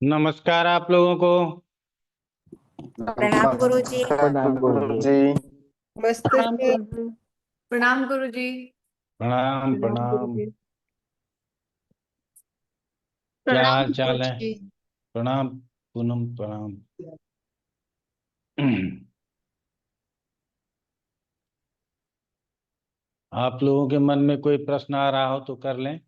नमस्कार आप लोगों को। प्रणाम गुरुजी। प्रणाम गुरुजी। नमस्ते प्रणाम सर। गुरुजी। प्रणाम गुरुजी। प्रणाम प्रणाम प्रणाम। गुरुजी। क्या प्रणाम हाल चाल है? गुरुजी। प्रणाम पूनम प्रणाम। आप लोगों के मन में कोई प्रश्न आ रहा हो तो कर लें।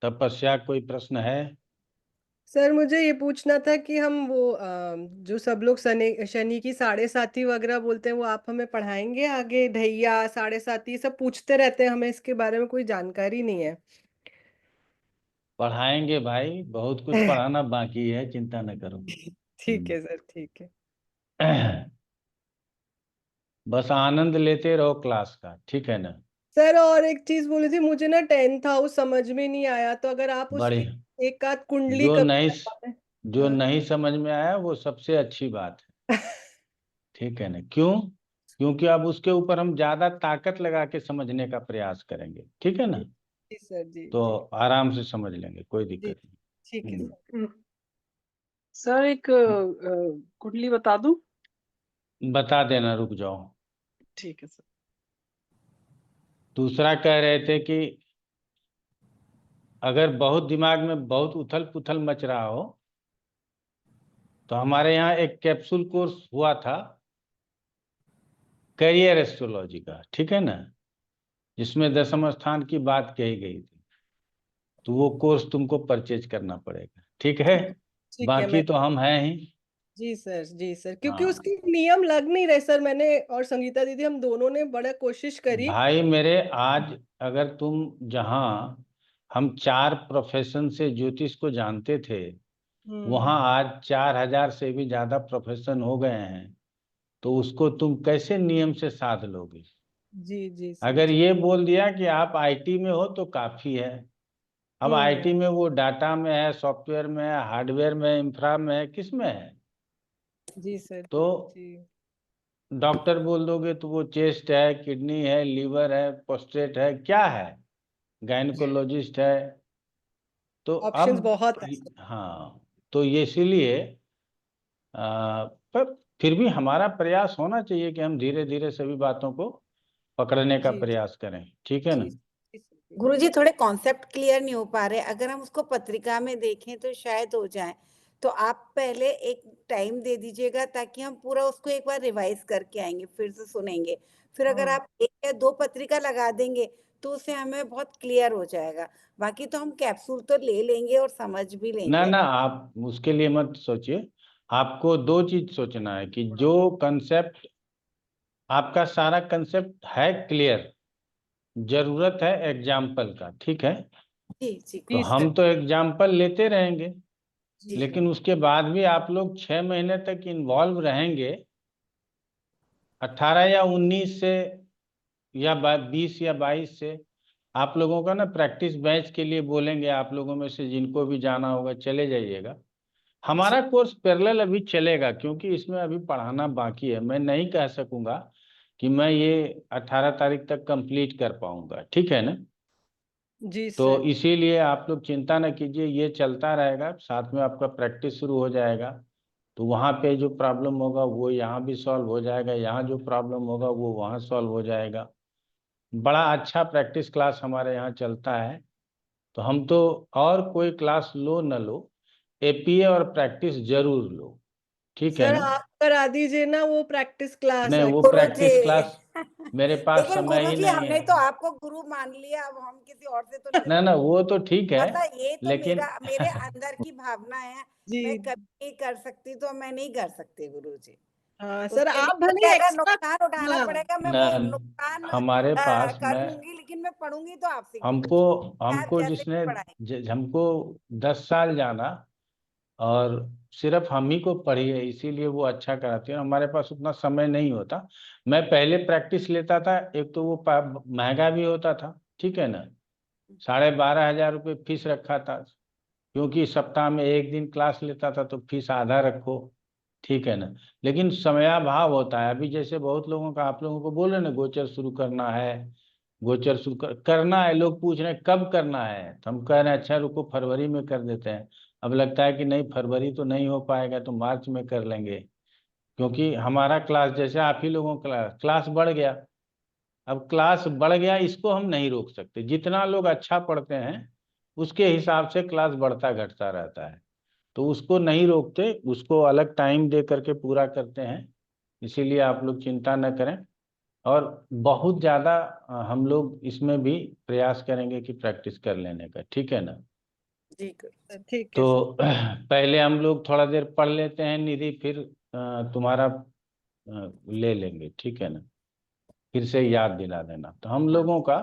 तपस्या कोई प्रश्न है? सर मुझे ये पूछना था कि हम वो जो सब लोग शनि शनि की साढ़े साती वगैरह बोलते हैं, वो आप हमें पढ़ाएंगे आगे? ढैया साढ़े साती ये सब पूछते रहते हैं, हमें इसके बारे में कोई जानकारी नहीं है। पढ़ाएंगे भाई, बहुत कुछ पढ़ाना बाकी है, चिंता न करो। ठीक है सर, ठीक है। बस आनंद लेते रहो क्लास का, ठीक है ना? सर और एक चीज बोली थी मुझे ना, 10th हाउस समझ में नहीं आया, तो अगर आप बड़ी उसकी एक आध कुंडली जो कभी नहीं बता दें। जो हाँ। नहीं समझ में आया वो सबसे अच्छी बात है, ठीक है ना? क्यों? क्योंकि अब उसके ऊपर हम ज्यादा ताकत लगा के समझने का प्रयास करेंगे, ठीक है जी ना? जी सर, जी तो जी आराम से समझ लेंगे, कोई जी। दिक्कत ठीक है नहीं। सर। सर एक कुंडली बता दूं? बता देना, रुक जाओ। ठीक है सर। दूसरा कह रहे थे कि अगर बहुत दिमाग में बहुत उथल पुथल मच रहा हो तो हमारे यहाँ एक कैप्सूल कोर्स हुआ था करियर एस्ट्रोलॉजी का, ठीक है ना? जिसमें दशम स्थान की बात कही गई थी, तो वो कोर्स तुमको परचेज करना पड़ेगा, ठीक है? ठीक ठीक है। बाकी मैं तो हम हैं ही। जी सर, जी सर, क्योंकि हाँ उसके नियम लग नहीं रहे सर। मैंने और संगीता दीदी हम दोनों ने बड़ा कोशिश करी। भाई मेरे, आज अगर तुम जहाँ हम 4 प्रोफेशन से ज्योतिष को जानते थे, हम्म। वहाँ आज 4,000 से भी ज्यादा प्रोफेशन हो गए हैं, तो उसको तुम कैसे नियम से साध लोगे? जी जी सर, अगर जी। ये बोल दिया कि आप आईटी में हो तो काफी है। अब हम्म। आईटी में वो डाटा में है, सॉफ्टवेयर में है, हार्डवेयर में है, इंफ्रा में है, किस में है? जी सर, तो जी जी। डॉक्टर बोल दोगे तो वो चेस्ट है, किडनी है, लीवर है, प्रोस्टेट है, क्या है? गायनिकोलॉजिस्ट है। तो ऑप्शंस अब बहुत है सर। हाँ, तो ये इसीलिए पर फिर भी हमारा प्रयास होना चाहिए कि हम धीरे धीरे सभी बातों को पकड़ने का जी जी प्रयास करें, ठीक है जी ना? जी सर, जी। गुरुजी थोड़े कॉन्सेप्ट क्लियर नहीं हो पा रहे, अगर हम उसको पत्रिका में देखें तो शायद हो जाए। तो आप पहले एक टाइम दे दीजिएगा ताकि हम पूरा उसको एक बार रिवाइज करके आएंगे, फिर से सुनेंगे। फिर अगर हाँ आप एक या दो पत्रिका लगा देंगे तो उससे हमें बहुत क्लियर हो जाएगा। बाकी तो हम कैप्सूल तो ले लेंगे और समझ भी ना लेंगे। ना, आप उसके लिए मत सोचिए। आपको दो चीज सोचना है कि जो कंसेप्ट, आपका सारा कंसेप्ट है क्लियर, जरूरत है एग्जाम्पल का, ठीक है? जी जी तो जी गुरुजी। सर। हम तो एग्जाम्पल लेते रहेंगे, जी लेकिन उसके बाद भी आप लोग 6 महीने तक इन्वॉल्व रहेंगे। 18 या 19 से या 20 या 22 से आप लोगों का ना प्रैक्टिस बैच के लिए बोलेंगे। आप लोगों में से जिनको भी जाना होगा चले जाइएगा। जी हमारा कोर्स पैरेलल अभी चलेगा, क्योंकि इसमें अभी पढ़ाना बाकी है। मैं नहीं कह सकूंगा कि मैं ये 18 तारीख तक कंप्लीट कर पाऊंगा, ठीक है ना? जी तो सर। इसीलिए आप लोग चिंता न कीजिए, ये चलता रहेगा, साथ में आपका प्रैक्टिस शुरू हो जाएगा। तो वहाँ पे जो प्रॉब्लम होगा वो यहाँ भी सॉल्व हो जाएगा, यहाँ जो प्रॉब्लम होगा वो वहाँ सॉल्व हो जाएगा। बड़ा अच्छा प्रैक्टिस क्लास हमारे यहाँ चलता है। तो हम तो, और कोई क्लास लो न लो, एपीए और प्रैक्टिस जरूर लो, ठीक है सर ना? आप करा दीजिए ना वो प्रैक्टिस क्लास नहीं, वो गुरुजी। प्रैक्टिस क्लास मेरे पास लेकिन समय ही गुरुजी नहीं हमने है। तो आपको गुरु मान लिया, अब हम किसी और से तो नहीं ना ना, वो तो ठीक है, मतलब ये तो लेकिन मेरे अंदर की भावना है। मैं जी। कभी नहीं कर सकती तो मैं नहीं कर सकती गुरुजी। हाँ सर, उसके लिए आप मुझे भले अगर एक्स्ट्रा। नुकसान उठाना हाँ पड़ेगा मैं ना, वो नुकसान हमारे पास कर मैं, लूंगी, लेकिन मैं पढ़ूंगी तो आपसे हमको गुरुजी। आप हमको जैसे भी जिसने पढ़ाएं। हमको 10 साल जाना, और सिर्फ हम ही को पढ़ी है, इसीलिए वो अच्छा कराती है। हमारे पास उतना समय नहीं होता। मैं पहले प्रैक्टिस लेता था, एक तो वो महंगा भी होता था, ठीक है ना? 12,500 रुपये फीस रखा था। क्योंकि सप्ताह में एक दिन क्लास लेता था तो फीस आधा रखो, ठीक है ना। लेकिन समयाभाव होता है। अभी जैसे बहुत लोगों का, आप लोगों को बोल रहे ना गोचर शुरू करना है, गोचर शुरू करना है, लोग पूछ रहे हैं कब करना है, तो हम कह रहे हैं अच्छा रुको फरवरी में कर देते हैं। अब लगता है कि नहीं फरवरी तो नहीं हो पाएगा, तो मार्च में कर लेंगे। क्योंकि हमारा क्लास, जैसे आप ही लोगों का क्लास बढ़ गया, अब क्लास बढ़ गया, इसको हम नहीं रोक सकते। जितना लोग अच्छा पढ़ते हैं उसके हिसाब से क्लास बढ़ता घटता रहता है, तो उसको नहीं रोकते, उसको अलग टाइम दे करके पूरा करते हैं। इसीलिए आप लोग चिंता न करें। और बहुत ज़्यादा हम लोग इसमें भी प्रयास करेंगे कि प्रैक्टिस कर लेने का, ठीक है ना। जी गुरु। ठीक है तो पहले हम लोग थोड़ा देर पढ़ लेते हैं निधि, फिर तुम्हारा ले लेंगे, ठीक है ना। फिर से याद दिला देना। तो हम लोगों का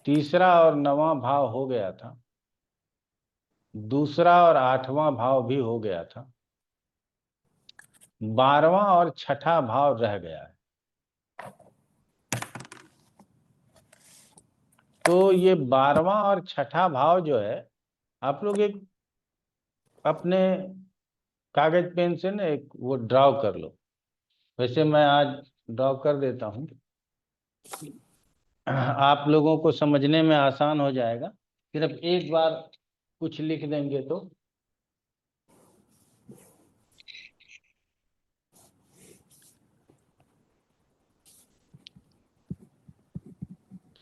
तीसरा और नवां भाव हो गया था, दूसरा और आठवां भाव भी हो गया था, 12वां और छठा भाव रह गया है। तो ये 12वां और छठा भाव जो है, आप लोग एक अपने कागज पेन से ना एक वो ड्रॉ कर लो। वैसे मैं आज ड्रॉ कर देता हूँ, आप लोगों को समझने में आसान हो जाएगा। सिर्फ एक बार कुछ लिख देंगे तो।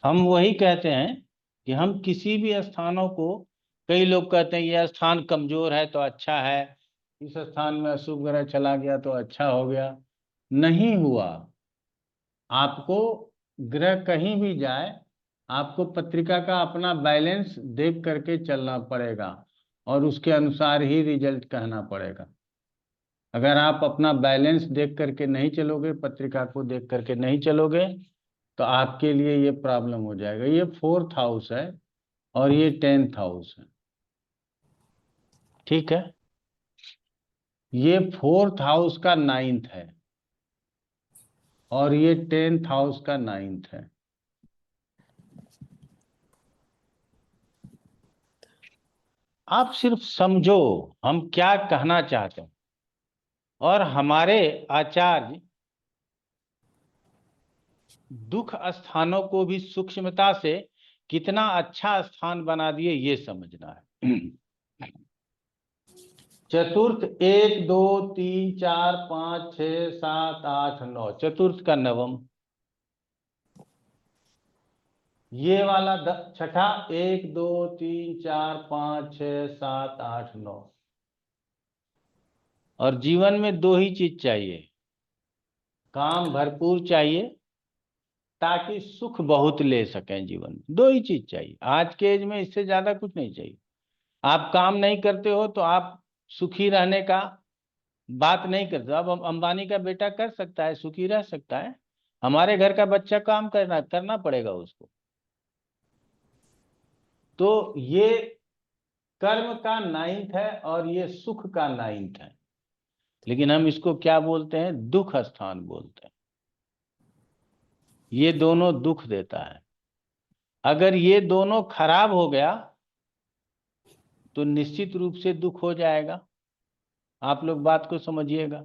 हम वही कहते हैं कि हम किसी भी स्थानों को, कई लोग कहते हैं यह स्थान कमजोर है तो अच्छा है, इस स्थान में अशुभ ग्रह चला गया तो अच्छा हो गया। नहीं हुआ। आपको ग्रह कहीं भी जाए, आपको पत्रिका का अपना बैलेंस देख करके चलना पड़ेगा और उसके अनुसार ही रिजल्ट कहना पड़ेगा। अगर आप अपना बैलेंस देख करके नहीं चलोगे, पत्रिका को देख करके नहीं चलोगे, तो आपके लिए ये प्रॉब्लम हो जाएगा। ये 4th हाउस है और ये 10th हाउस है, ठीक है। ये 4th हाउस का 9th है और ये 10th हाउस का 9th है। आप सिर्फ समझो हम क्या कहना चाहते हैं। और हमारे आचार्य दुख स्थानों को भी सूक्ष्मता से कितना अच्छा स्थान बना दिए, ये समझना है। चतुर्थ 1 2 3 4 5 6 7 8 9, चतुर्थ का नवम। ये वाला छठा 1 2 3 4 5 6 7 8 9। और जीवन में दो ही चीज चाहिए, काम भरपूर चाहिए ताकि सुख बहुत ले सकें। जीवन में दो ही चीज चाहिए आज के एज में, इससे ज्यादा कुछ नहीं चाहिए। आप काम नहीं करते हो तो आप सुखी रहने का बात नहीं करते। अब अंबानी का बेटा कर सकता है, सुखी रह सकता है, हमारे घर का बच्चा काम करना पड़ेगा उसको। तो ये कर्म का 9th है और ये सुख का 9th है, लेकिन हम इसको क्या बोलते हैं, दुख स्थान बोलते हैं। ये दोनों दुख देता है। अगर ये दोनों खराब हो गया तो निश्चित रूप से दुख हो जाएगा। आप लोग बात को समझिएगा।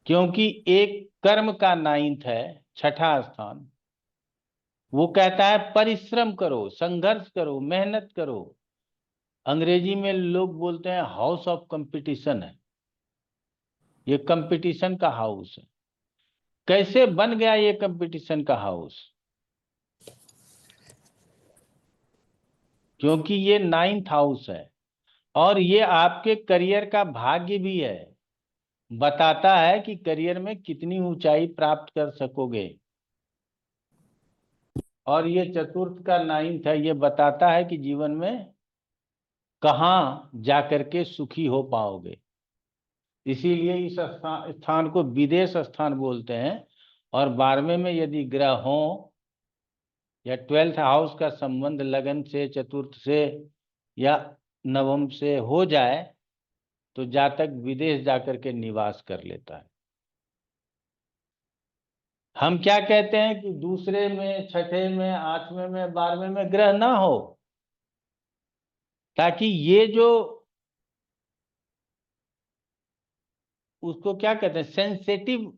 क्योंकि एक कर्म का 9th है, छठा स्थान, वो कहता है परिश्रम करो, संघर्ष करो, मेहनत करो। अंग्रेजी में लोग बोलते हैं हाउस ऑफ कंपटीशन है, ये कंपटीशन का हाउस है। कैसे बन गया ये कंपटीशन का हाउस? क्योंकि ये 9th हाउस है और ये आपके करियर का भाग्य भी है, बताता है कि करियर में कितनी ऊंचाई प्राप्त कर सकोगे। और ये चतुर्थ का 9th है, ये बताता है कि जीवन में कहाँ जाकर के सुखी हो पाओगे। इसीलिए इस स्थान को विदेश स्थान बोलते हैं। और 12वें में यदि ग्रह हो या 12th हाउस का संबंध लगन से, चतुर्थ से या नवम से हो जाए तो जातक विदेश जाकर के निवास कर लेता है। हम क्या कहते हैं कि दूसरे में, छठे में, 8वें में, 12वें में ग्रह ना हो, ताकि ये जो उसको क्या कहते हैं सेंसिटिव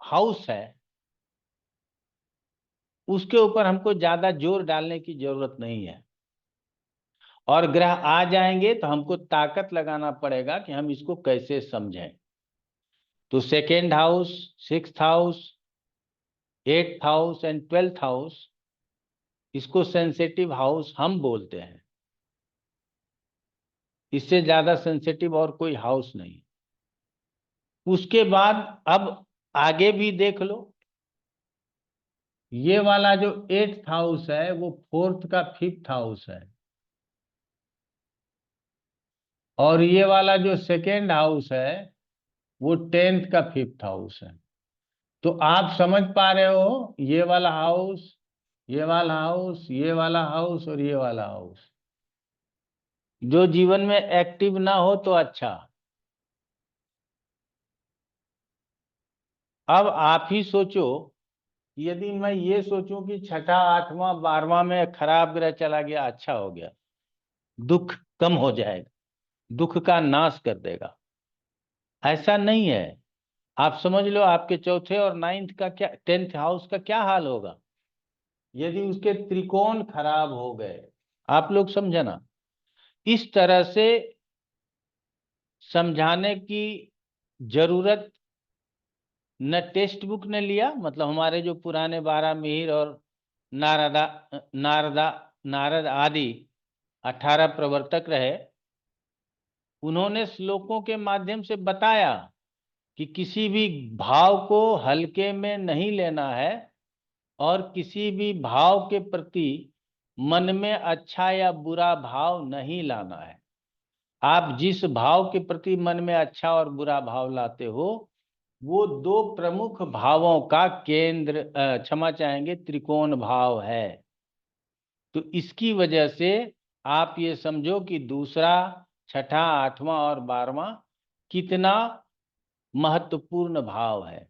हाउस है, उसके ऊपर हमको ज्यादा जोर डालने की जरूरत नहीं है। और ग्रह आ जाएंगे तो हमको ताकत लगाना पड़ेगा कि हम इसको कैसे समझें। तो second house, sixth house, eighth house and 12th house, इसको सेंसिटिव हाउस हम बोलते हैं। इससे ज्यादा सेंसिटिव और कोई हाउस नहीं। उसके बाद अब आगे भी देख लो, ये वाला जो 8th हाउस है वो 4th का 5th हाउस है, और ये वाला जो सेकेंड हाउस है वो 10th का 5th हाउस है। तो आप समझ पा रहे हो, ये वाला हाउस, ये वाला हाउस, ये वाला हाउस और ये वाला हाउस, जो जीवन में एक्टिव ना हो तो अच्छा। अब आप ही सोचो, यदि मैं ये सोचूं कि छठा, आठवां, 12वां में खराब ग्रह चला गया, अच्छा हो गया, दुख कम हो जाएगा, दुख का नाश कर देगा, ऐसा नहीं है। आप समझ लो आपके चौथे और 9th का क्या, 10th हाउस का क्या हाल होगा यदि उसके त्रिकोण खराब हो गए। आप लोग समझे ना, इस तरह से समझाने की जरूरत न टेक्स्ट बुक ने लिया, मतलब हमारे जो पुराने 12 मिहिर और नारदा नारदा नारद आदि 18 प्रवर्तक रहे, उन्होंने श्लोकों के माध्यम से बताया कि किसी भी भाव को हल्के में नहीं लेना है, और किसी भी भाव के प्रति मन में अच्छा या बुरा भाव नहीं लाना है। आप जिस भाव के प्रति मन में अच्छा और बुरा भाव लाते हो, वो दो प्रमुख भावों का केंद्र, क्षमा चाहेंगे, त्रिकोण भाव है। तो इसकी वजह से आप ये समझो कि दूसरा, छठा, आठवां और 12वां कितना महत्वपूर्ण भाव है।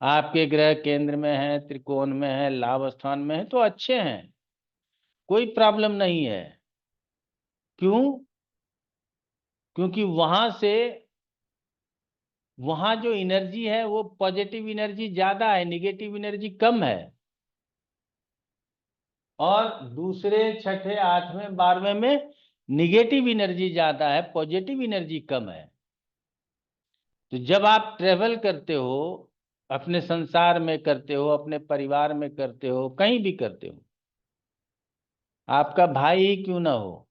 आपके ग्रह केंद्र में है, त्रिकोण में है, लाभ स्थान में है, तो अच्छे हैं, कोई प्रॉब्लम नहीं है। क्यों? क्योंकि वहां जो एनर्जी है वो पॉजिटिव एनर्जी ज्यादा है, निगेटिव एनर्जी कम है। और दूसरे, छठे, 8वें, 12वें में निगेटिव एनर्जी ज्यादा है, पॉजिटिव एनर्जी कम है। तो जब आप ट्रेवल करते हो, अपने संसार में करते हो, अपने परिवार में करते हो, कहीं भी करते हो, आपका भाई ही क्यों ना हो,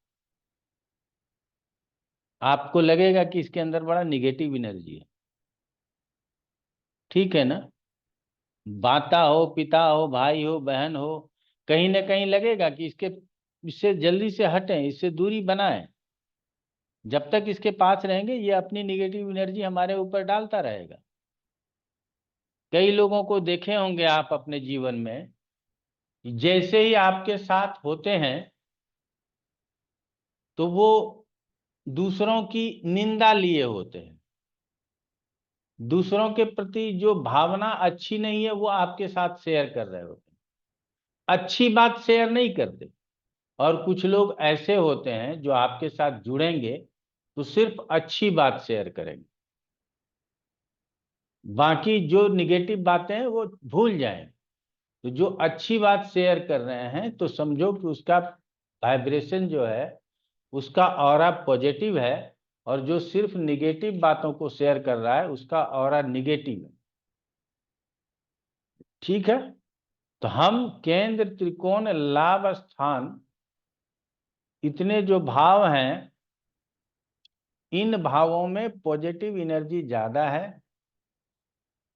आपको लगेगा कि इसके अंदर बड़ा निगेटिव एनर्जी है। ठीक है ना? माता हो, पिता हो, भाई हो, बहन हो, कहीं ना कहीं लगेगा कि इससे जल्दी से हटें, इससे दूरी बनाएं। जब तक इसके पास रहेंगे ये अपनी निगेटिव एनर्जी हमारे ऊपर डालता रहेगा। कई लोगों को देखे होंगे आप अपने जीवन में, जैसे ही आपके साथ होते हैं तो वो दूसरों की निंदा लिए होते हैं, दूसरों के प्रति जो भावना अच्छी नहीं है वो आपके साथ शेयर कर रहे होते हैं, अच्छी बात शेयर नहीं करते। और कुछ लोग ऐसे होते हैं जो आपके साथ जुड़ेंगे तो सिर्फ अच्छी बात शेयर करेंगे, बाकी जो निगेटिव बातें हैं वो भूल जाएं। तो जो अच्छी बात शेयर कर रहे हैं तो समझो कि उसका वाइब्रेशन जो है, उसका ऑरा पॉजिटिव है, और जो सिर्फ निगेटिव बातों को शेयर कर रहा है उसका ऑरा निगेटिव है। ठीक है? तो हम केंद्र, त्रिकोण, लाभ स्थान, इतने जो भाव हैं, इन भावों में पॉजिटिव एनर्जी ज्यादा है,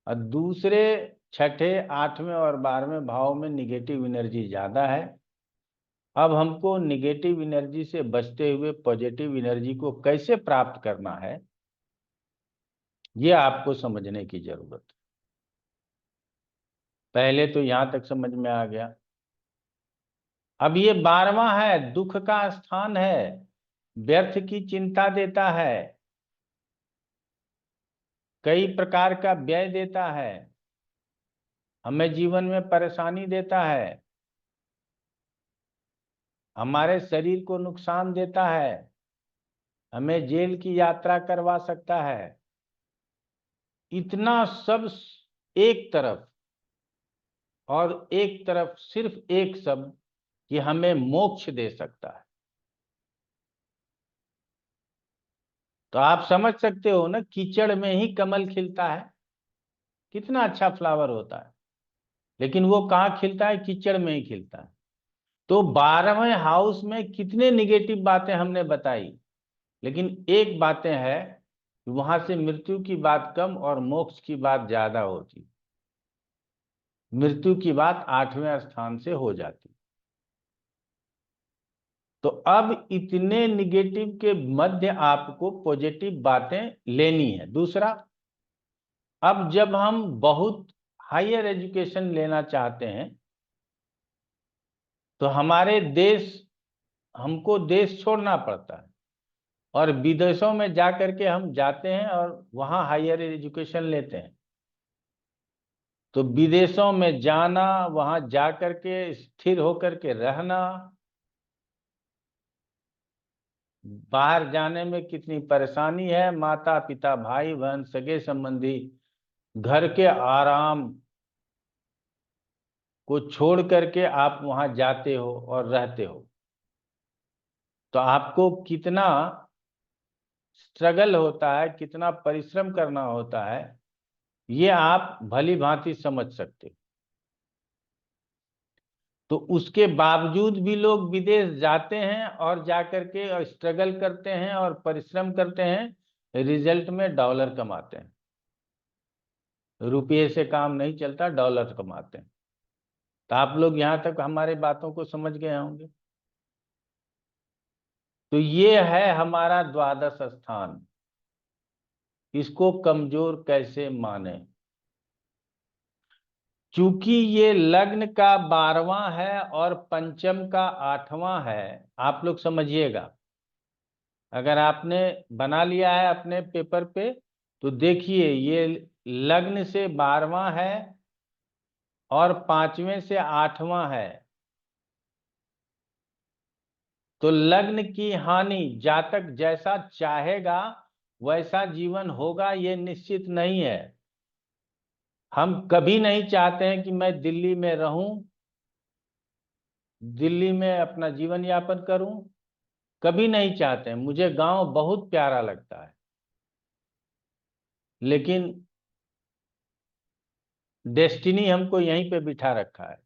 और दूसरे, छठे, 8वें और 12वें भाव में निगेटिव एनर्जी ज्यादा है। अब हमको निगेटिव एनर्जी से बचते हुए पॉजिटिव एनर्जी को कैसे प्राप्त करना है, ये आपको समझने की जरूरत है। पहले तो यहां तक समझ में आ गया। अब ये 12वां है, दुख का स्थान है, व्यर्थ की चिंता देता है, कई प्रकार का व्यय देता है, हमें जीवन में परेशानी देता है। हमारे शरीर को नुकसान देता है, हमें जेल की यात्रा करवा सकता है। इतना सब एक तरफ, और एक तरफ सिर्फ एक शब्द कि हमें मोक्ष दे सकता है। तो आप समझ सकते हो ना, कीचड़ में ही कमल खिलता है, कितना अच्छा फ्लावर होता है, लेकिन वो कहाँ खिलता है? कीचड़ में ही खिलता है। तो 12वें हाउस में कितने निगेटिव बातें हमने बताई, लेकिन एक बातें है कि वहां से मृत्यु की बात कम और मोक्ष की बात ज्यादा होती। मृत्यु की बात 8वें स्थान से हो जाती। तो अब इतने निगेटिव के मध्य आपको पॉजिटिव बातें लेनी है। दूसरा, अब जब हम बहुत हायर एजुकेशन लेना चाहते हैं तो हमारे देश, हमको देश छोड़ना पड़ता है, और विदेशों में जा करके हम जाते हैं और वहां हायर एजुकेशन लेते हैं। तो विदेशों में जाना, वहां जा करके स्थिर होकर के रहना, बाहर जाने में कितनी परेशानी है। माता पिता भाई बहन सगे संबंधी, घर के आराम को छोड़ करके आप वहां जाते हो और रहते हो, तो आपको कितना स्ट्रगल होता है, कितना परिश्रम करना होता है, ये आप भली भांति समझ सकते हो। तो उसके बावजूद भी लोग विदेश जाते हैं और जाकर के स्ट्रगल करते हैं और परिश्रम करते हैं, रिजल्ट में डॉलर कमाते हैं। रुपये से काम नहीं चलता, डॉलर कमाते हैं। तो आप लोग यहां तक हमारे बातों को समझ गए होंगे। तो ये है हमारा द्वादश स्थान, इसको कमजोर कैसे माने? चूंकि ये लग्न का 12वां है और पंचम का 8वां है। आप लोग समझिएगा, अगर आपने बना लिया है अपने पेपर पे तो देखिए, ये लग्न से 12वां है और 5वें से 8वां है। तो लग्न की हानि, जातक जैसा चाहेगा वैसा जीवन होगा, ये निश्चित नहीं है। हम कभी नहीं चाहते हैं कि मैं दिल्ली में रहूं, दिल्ली में अपना जीवन यापन करूं, कभी नहीं चाहते हैं। मुझे गांव बहुत प्यारा लगता है, लेकिन डेस्टिनी हमको यहीं पे बिठा रखा है।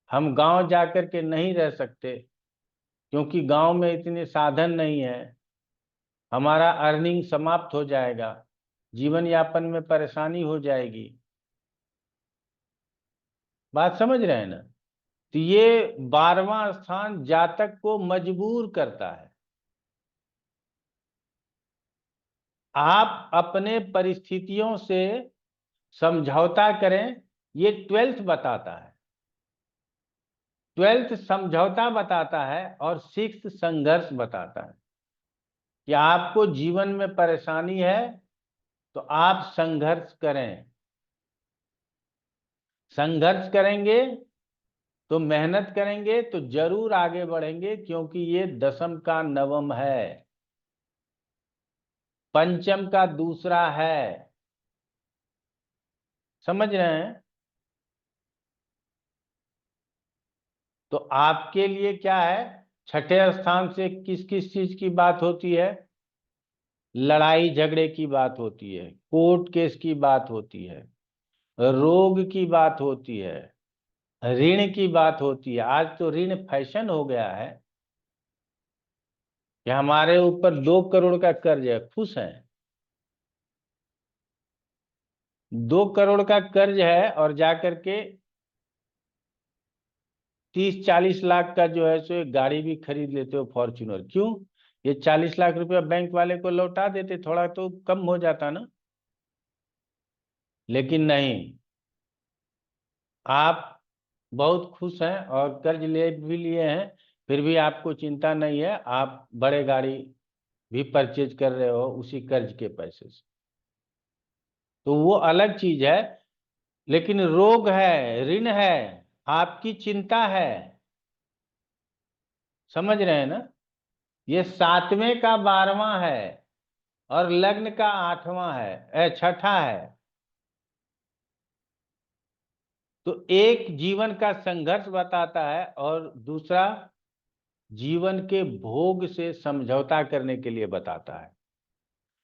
हम गांव जाकर के नहीं रह सकते, क्योंकि गांव में इतने साधन नहीं है। हमारा अर्निंग समाप्त हो जाएगा, जीवन यापन में परेशानी हो जाएगी। बात समझ रहे हैं ना? तो ये 12वां स्थान जातक को मजबूर करता है। आप अपने परिस्थितियों से समझौता करें, ये 12th बताता है। 12th समझौता बताता है और 6th संघर्ष बताता है कि आपको जीवन में परेशानी है तो आप संघर्ष करें। संघर्ष करेंगे तो मेहनत करेंगे तो जरूर आगे बढ़ेंगे, क्योंकि ये दशम का नवम है, पंचम का दूसरा है। समझ रहे हैं? तो आपके लिए क्या है, छठे स्थान से किस किस चीज की बात होती है? लड़ाई झगड़े की बात होती है, कोर्ट केस की बात होती है, रोग की बात होती है, ऋण की बात होती है। आज तो ऋण फैशन हो गया है कि हमारे ऊपर 2 करोड़ का कर्ज है, खुश हैं। 2 करोड़ का कर्ज है और जाकर के 30-40 लाख का जो है सो एक गाड़ी भी खरीद लेते हो, फॉर्च्यूनर। क्यों? ये 40 लाख रुपया बैंक वाले को लौटा देते, थोड़ा तो कम हो जाता ना। लेकिन नहीं, आप बहुत खुश हैं और कर्ज ले भी लिए हैं, फिर भी आपको चिंता नहीं है। आप बड़े गाड़ी भी परचेज कर रहे हो उसी कर्ज के पैसे से, तो वो अलग चीज है। लेकिन रोग है, ऋण है, आपकी चिंता है, समझ रहे हैं ना? ये 7वें का 12वां है और लग्न का 8वां है, 6ठा है। तो एक जीवन का संघर्ष बताता है और दूसरा जीवन के भोग से समझौता करने के लिए बताता है।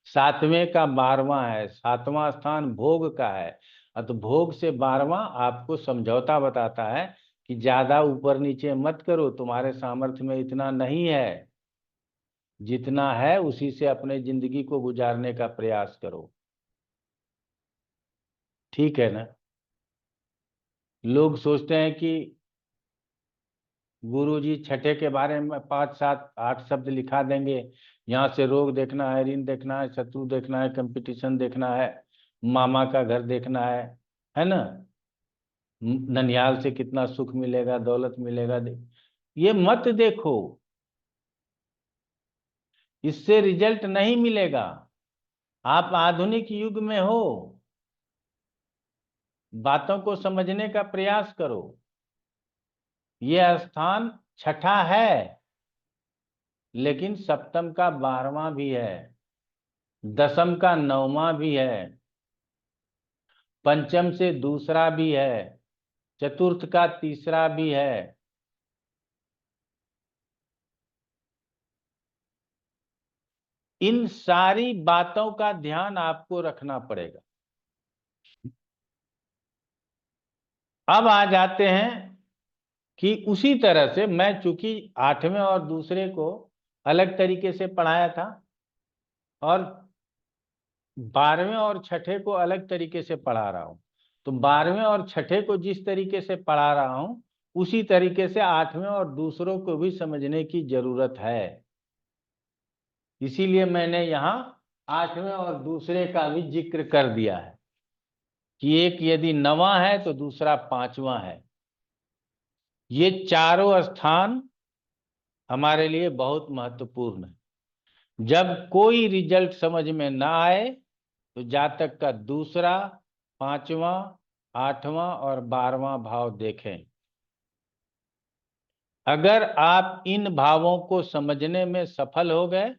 7वें का 12वां है, 7वां स्थान भोग का है, तो भोग से 12वां आपको समझौता बताता है कि ज्यादा ऊपर नीचे मत करो, तुम्हारे सामर्थ्य में इतना नहीं है, जितना है उसी से अपने जिंदगी को गुजारने का प्रयास करो। ठीक है ना? लोग सोचते हैं कि गुरुजी छठे के बारे में 5, 7, 8 शब्द लिखा देंगे, यहाँ से रोग देखना है, ऋण देखना है, शत्रु देखना है, कंपटीशन देखना है, मामा का घर देखना है ना, ननिहाल से कितना सुख मिलेगा, दौलत मिलेगा, ये मत देखो, इससे रिजल्ट नहीं मिलेगा। आप आधुनिक युग में हो, बातों को समझने का प्रयास करो। यह स्थान छठा है, लेकिन सप्तम का 12वां भी है, दशम का 9वां भी है, पंचम से दूसरा भी है, चतुर्थ का तीसरा भी है। इन सारी बातों का ध्यान आपको रखना पड़ेगा। अब आ जाते हैं कि उसी तरह से मैं चूंकि 8वें और दूसरे को अलग तरीके से पढ़ाया था और 12वें और छठे को अलग तरीके से पढ़ा रहा हूं, तो 12वें और छठे को जिस तरीके से पढ़ा रहा हूं उसी तरीके से 8वें और दूसरों को भी समझने की जरूरत है। इसीलिए मैंने यहाँ 8वें और दूसरे का भी जिक्र कर दिया है कि एक यदि 9वां है तो दूसरा 5वां है। ये चारों स्थान हमारे लिए बहुत महत्वपूर्ण है। जब कोई रिजल्ट समझ में ना आए तो जातक का दूसरा, 5वां, 8वां और 12वां भाव देखें। अगर आप इन भावों को समझने में सफल हो गए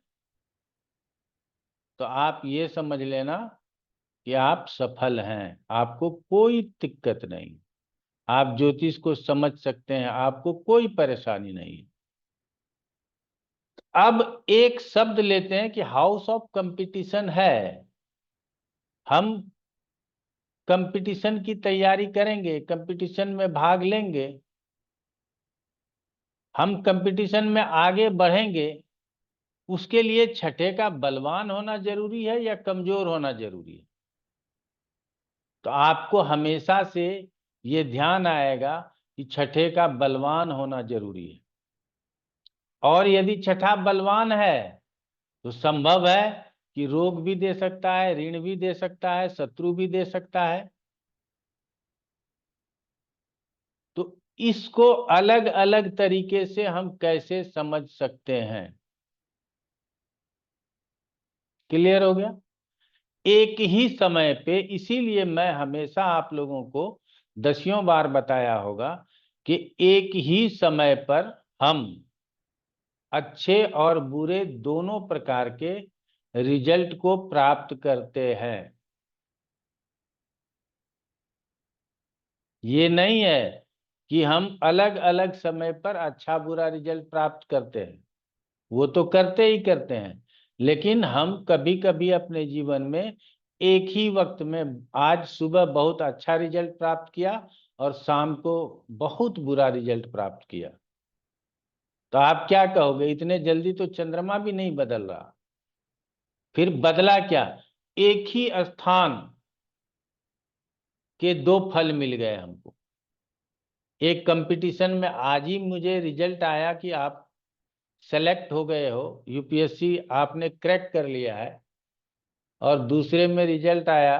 तो आप ये समझ लेना कि आप सफल हैं, आपको कोई दिक्कत नहीं, आप ज्योतिष को समझ सकते हैं, आपको कोई परेशानी नहीं। अब एक शब्द लेते हैं कि हाउस ऑफ कंपटीशन है। हम कंपटीशन की तैयारी करेंगे, कंपटीशन में भाग लेंगे, हम कंपटीशन में आगे बढ़ेंगे, उसके लिए छठे का बलवान होना जरूरी है या कमजोर होना जरूरी है? तो आपको हमेशा से ये ध्यान आएगा कि छठे का बलवान होना जरूरी है। और यदि छठा बलवान है तो संभव है कि रोग भी दे सकता है, ऋण भी दे सकता है, शत्रु भी दे सकता है। तो इसको अलग अलग तरीके से हम कैसे समझ सकते हैं? क्लियर हो गया? एक ही समय पे, इसीलिए मैं हमेशा आप लोगों को दसियों बार बताया होगा कि एक ही समय पर हम अच्छे और बुरे दोनों प्रकार के रिजल्ट को प्राप्त करते हैं। ये नहीं है कि हम अलग अलग समय पर अच्छा बुरा रिजल्ट प्राप्त करते हैं, वो तो करते ही करते हैं, लेकिन हम कभी कभी अपने जीवन में एक ही वक्त में, आज सुबह बहुत अच्छा रिजल्ट प्राप्त किया और शाम को बहुत बुरा रिजल्ट प्राप्त किया। तो आप क्या कहोगे, इतने जल्दी तो चंद्रमा भी नहीं बदल रहा। फिर बदला क्या? एक ही स्थान के दो फल मिल गए हमको। एक कंपटीशन में आज ही मुझे रिजल्ट आया कि आप सेलेक्ट हो गए हो, यूपीएससी आपने क्रैक कर लिया है, और दूसरे में रिजल्ट आया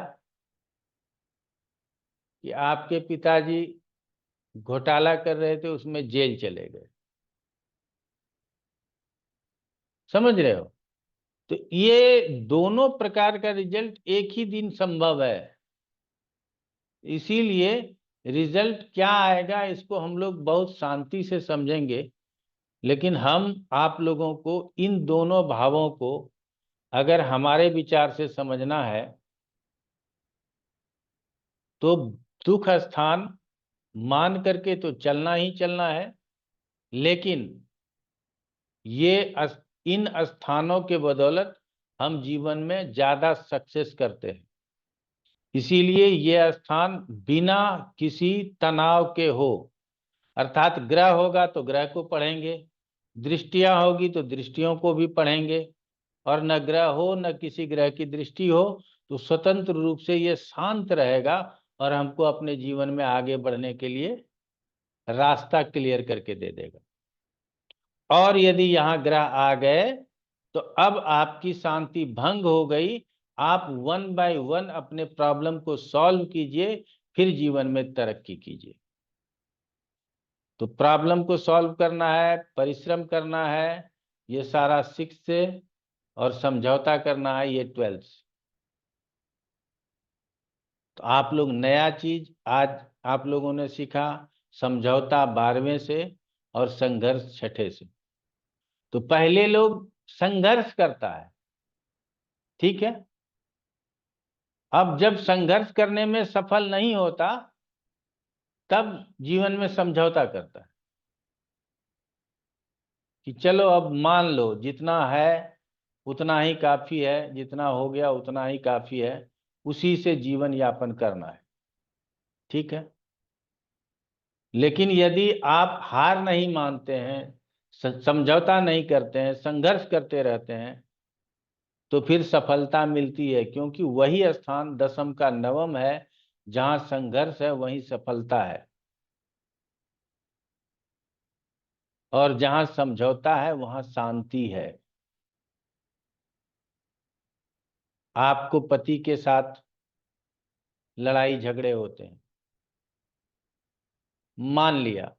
कि आपके पिताजी घोटाला कर रहे थे, उसमें जेल चले गए। समझ रहे हो? तो ये दोनों प्रकार का रिजल्ट एक ही दिन संभव है। इसीलिए रिजल्ट क्या आएगा इसको हम लोग बहुत शांति से समझेंगे लेकिन हम आप लोगों को इन दोनों भावों को अगर हमारे विचार से समझना है तो दुख स्थान मान करके तो चलना ही चलना है, लेकिन इन स्थानों के बदौलत हम जीवन में ज्यादा सक्सेस करते हैं। इसीलिए ये स्थान बिना किसी तनाव के हो, अर्थात ग्रह होगा तो ग्रह को पढ़ेंगे, दृष्टियां होगी तो दृष्टियों को भी पढ़ेंगे, और न ग्रह हो न किसी ग्रह की दृष्टि हो तो स्वतंत्र रूप से ये शांत रहेगा और हमको अपने जीवन में आगे बढ़ने के लिए रास्ता क्लियर करके दे देगा। और यदि यहाँ ग्रह आ गए तो अब आपकी शांति भंग हो गई, आप 1 बाय 1 अपने प्रॉब्लम को सॉल्व कीजिए, फिर जीवन में तरक्की कीजिए। तो प्रॉब्लम को सॉल्व करना है, परिश्रम करना है, ये सारा 6 से, और समझौता करना है ये 12 से। तो आप लोग नया चीज आज आप लोगों ने सीखा, समझौता 12वें से और संघर्ष 6ठे से। तो पहले लोग संघर्ष करता है, ठीक है, अब जब संघर्ष करने में सफल नहीं होता तब जीवन में समझौता करता है कि चलो अब मान लो जितना है उतना ही काफी है, जितना हो गया उतना ही काफी है, उसी से जीवन यापन करना है, ठीक है। लेकिन यदि आप हार नहीं मानते हैं, समझौता नहीं करते हैं, संघर्ष करते रहते हैं, तो फिर सफलता मिलती है, क्योंकि वही स्थान दशम का नवम है, जहां संघर्ष है वहीं सफलता है, और जहां समझौता है वहां शांति है। आपको पति के साथ लड़ाई झगड़े होते हैं, मान लिया,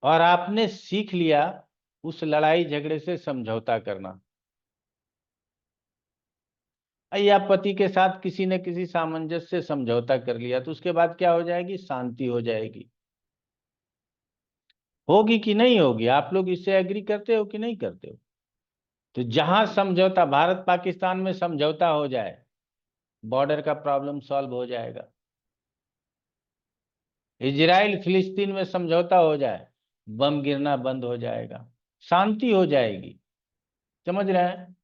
और आपने सीख लिया उस लड़ाई झगड़े से समझौता करना, या पति के साथ किसी न किसी सामंजस्य से समझौता कर लिया, तो उसके बाद क्या हो जाएगी? शांति हो जाएगी। होगी कि नहीं होगी? आप लोग इससे एग्री करते हो कि नहीं करते हो? तो जहां समझौता, भारत पाकिस्तान में समझौता हो जाए, बॉर्डर का प्रॉब्लम सॉल्व हो जाएगा। इजराइल फिलिस्तीन में समझौता हो जाए, बम गिरना बंद हो जाएगा, शांति हो जाएगी। समझ रहे हैं?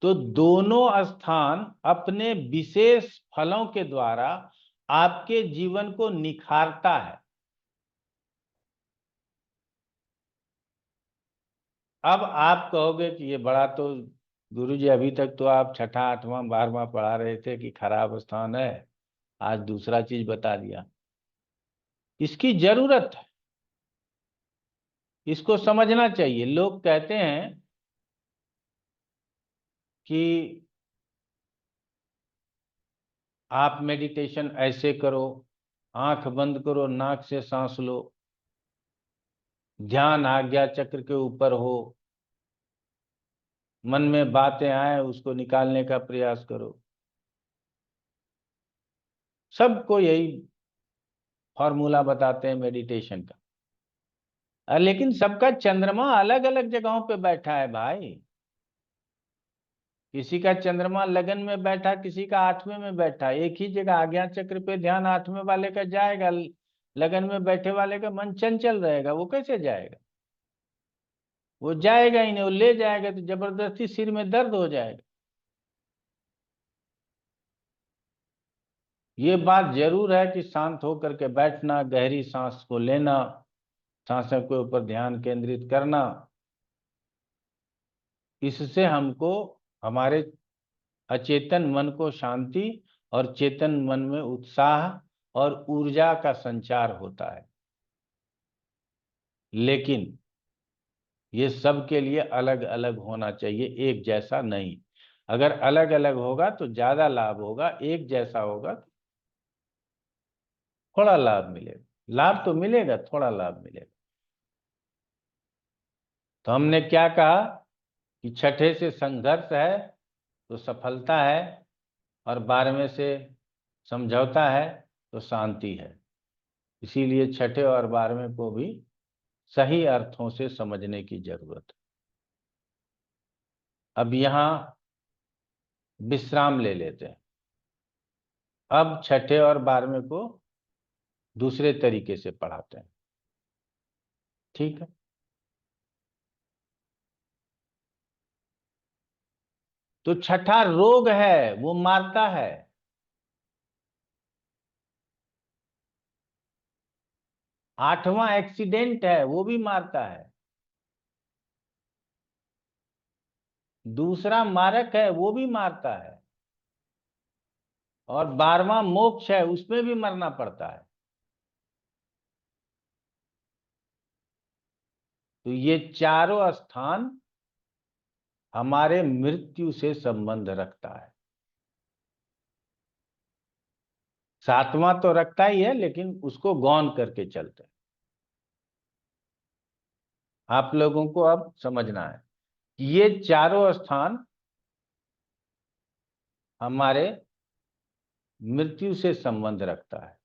तो दोनों स्थान अपने विशेष फलों के द्वारा आपके जीवन को निखारता है। अब आप कहोगे कि ये बड़ा तो गुरुजी, अभी तक तो आप 6ठा 8वां 12वां पढ़ा रहे थे कि खराब स्थान है, आज दूसरा चीज बता दिया। इसकी जरूरत है, इसको समझना चाहिए। लोग कहते हैं कि आप मेडिटेशन ऐसे करो, आंख बंद करो, नाक से सांस लो, ध्यान आज्ञा चक्र के ऊपर हो, मन में बातें आए उसको निकालने का प्रयास करो। सबको यही फॉर्मूला बताते हैं मेडिटेशन का, लेकिन सबका चंद्रमा अलग अलग जगहों पे बैठा है भाई। किसी का चंद्रमा लगन में बैठा, किसी का 8वें में बैठा। एक ही जगह आज्ञा चक्र पे ध्यान 8वें वाले का जाएगा, लगन में बैठे वाले का मन चंचल रहेगा, वो कैसे जाएगा? वो जाएगा ही नहीं, वो ले जाएगा तो जबरदस्ती सिर में दर्द हो जाएगा। ये बात जरूर है कि शांत होकर के बैठना, गहरी सांस को लेना, सांसों के ऊपर ध्यान केंद्रित करना, इससे हमको हमारे अचेतन मन को शांति और चेतन मन में उत्साह और ऊर्जा का संचार होता है। लेकिन ये सब के लिए अलग अलग होना चाहिए, एक जैसा नहीं। अगर अलग अलग होगा तो ज्यादा लाभ होगा, एक जैसा होगा तो थोड़ा लाभ मिलेगा। लाभ तो मिलेगा, थोड़ा लाभ मिलेगा। तो हमने क्या कहा कि 6ठे से संघर्ष है तो सफलता है, और 12वें से समझौता है तो शांति है। इसीलिए छठे और 12वें को भी सही अर्थों से समझने की जरूरत है। अब यहाँ विश्राम ले लेते हैं। अब छठे और 12वें को दूसरे तरीके से पढ़ाते हैं, ठीक है। तो छठा रोग है, वो मारता है। 8वां एक्सीडेंट है, वो भी मारता है। दूसरा मारक है, वो भी मारता है। और 12वां मोक्ष है, उसमें भी मरना पड़ता है। तो ये चारों स्थान हमारे मृत्यु से संबंध रखता है। 7वां तो रखता ही है, लेकिन उसको गौन करके चलते हैं। आप लोगों को अब समझना है कि ये चारों स्थान हमारे मृत्यु से संबंध रखता है।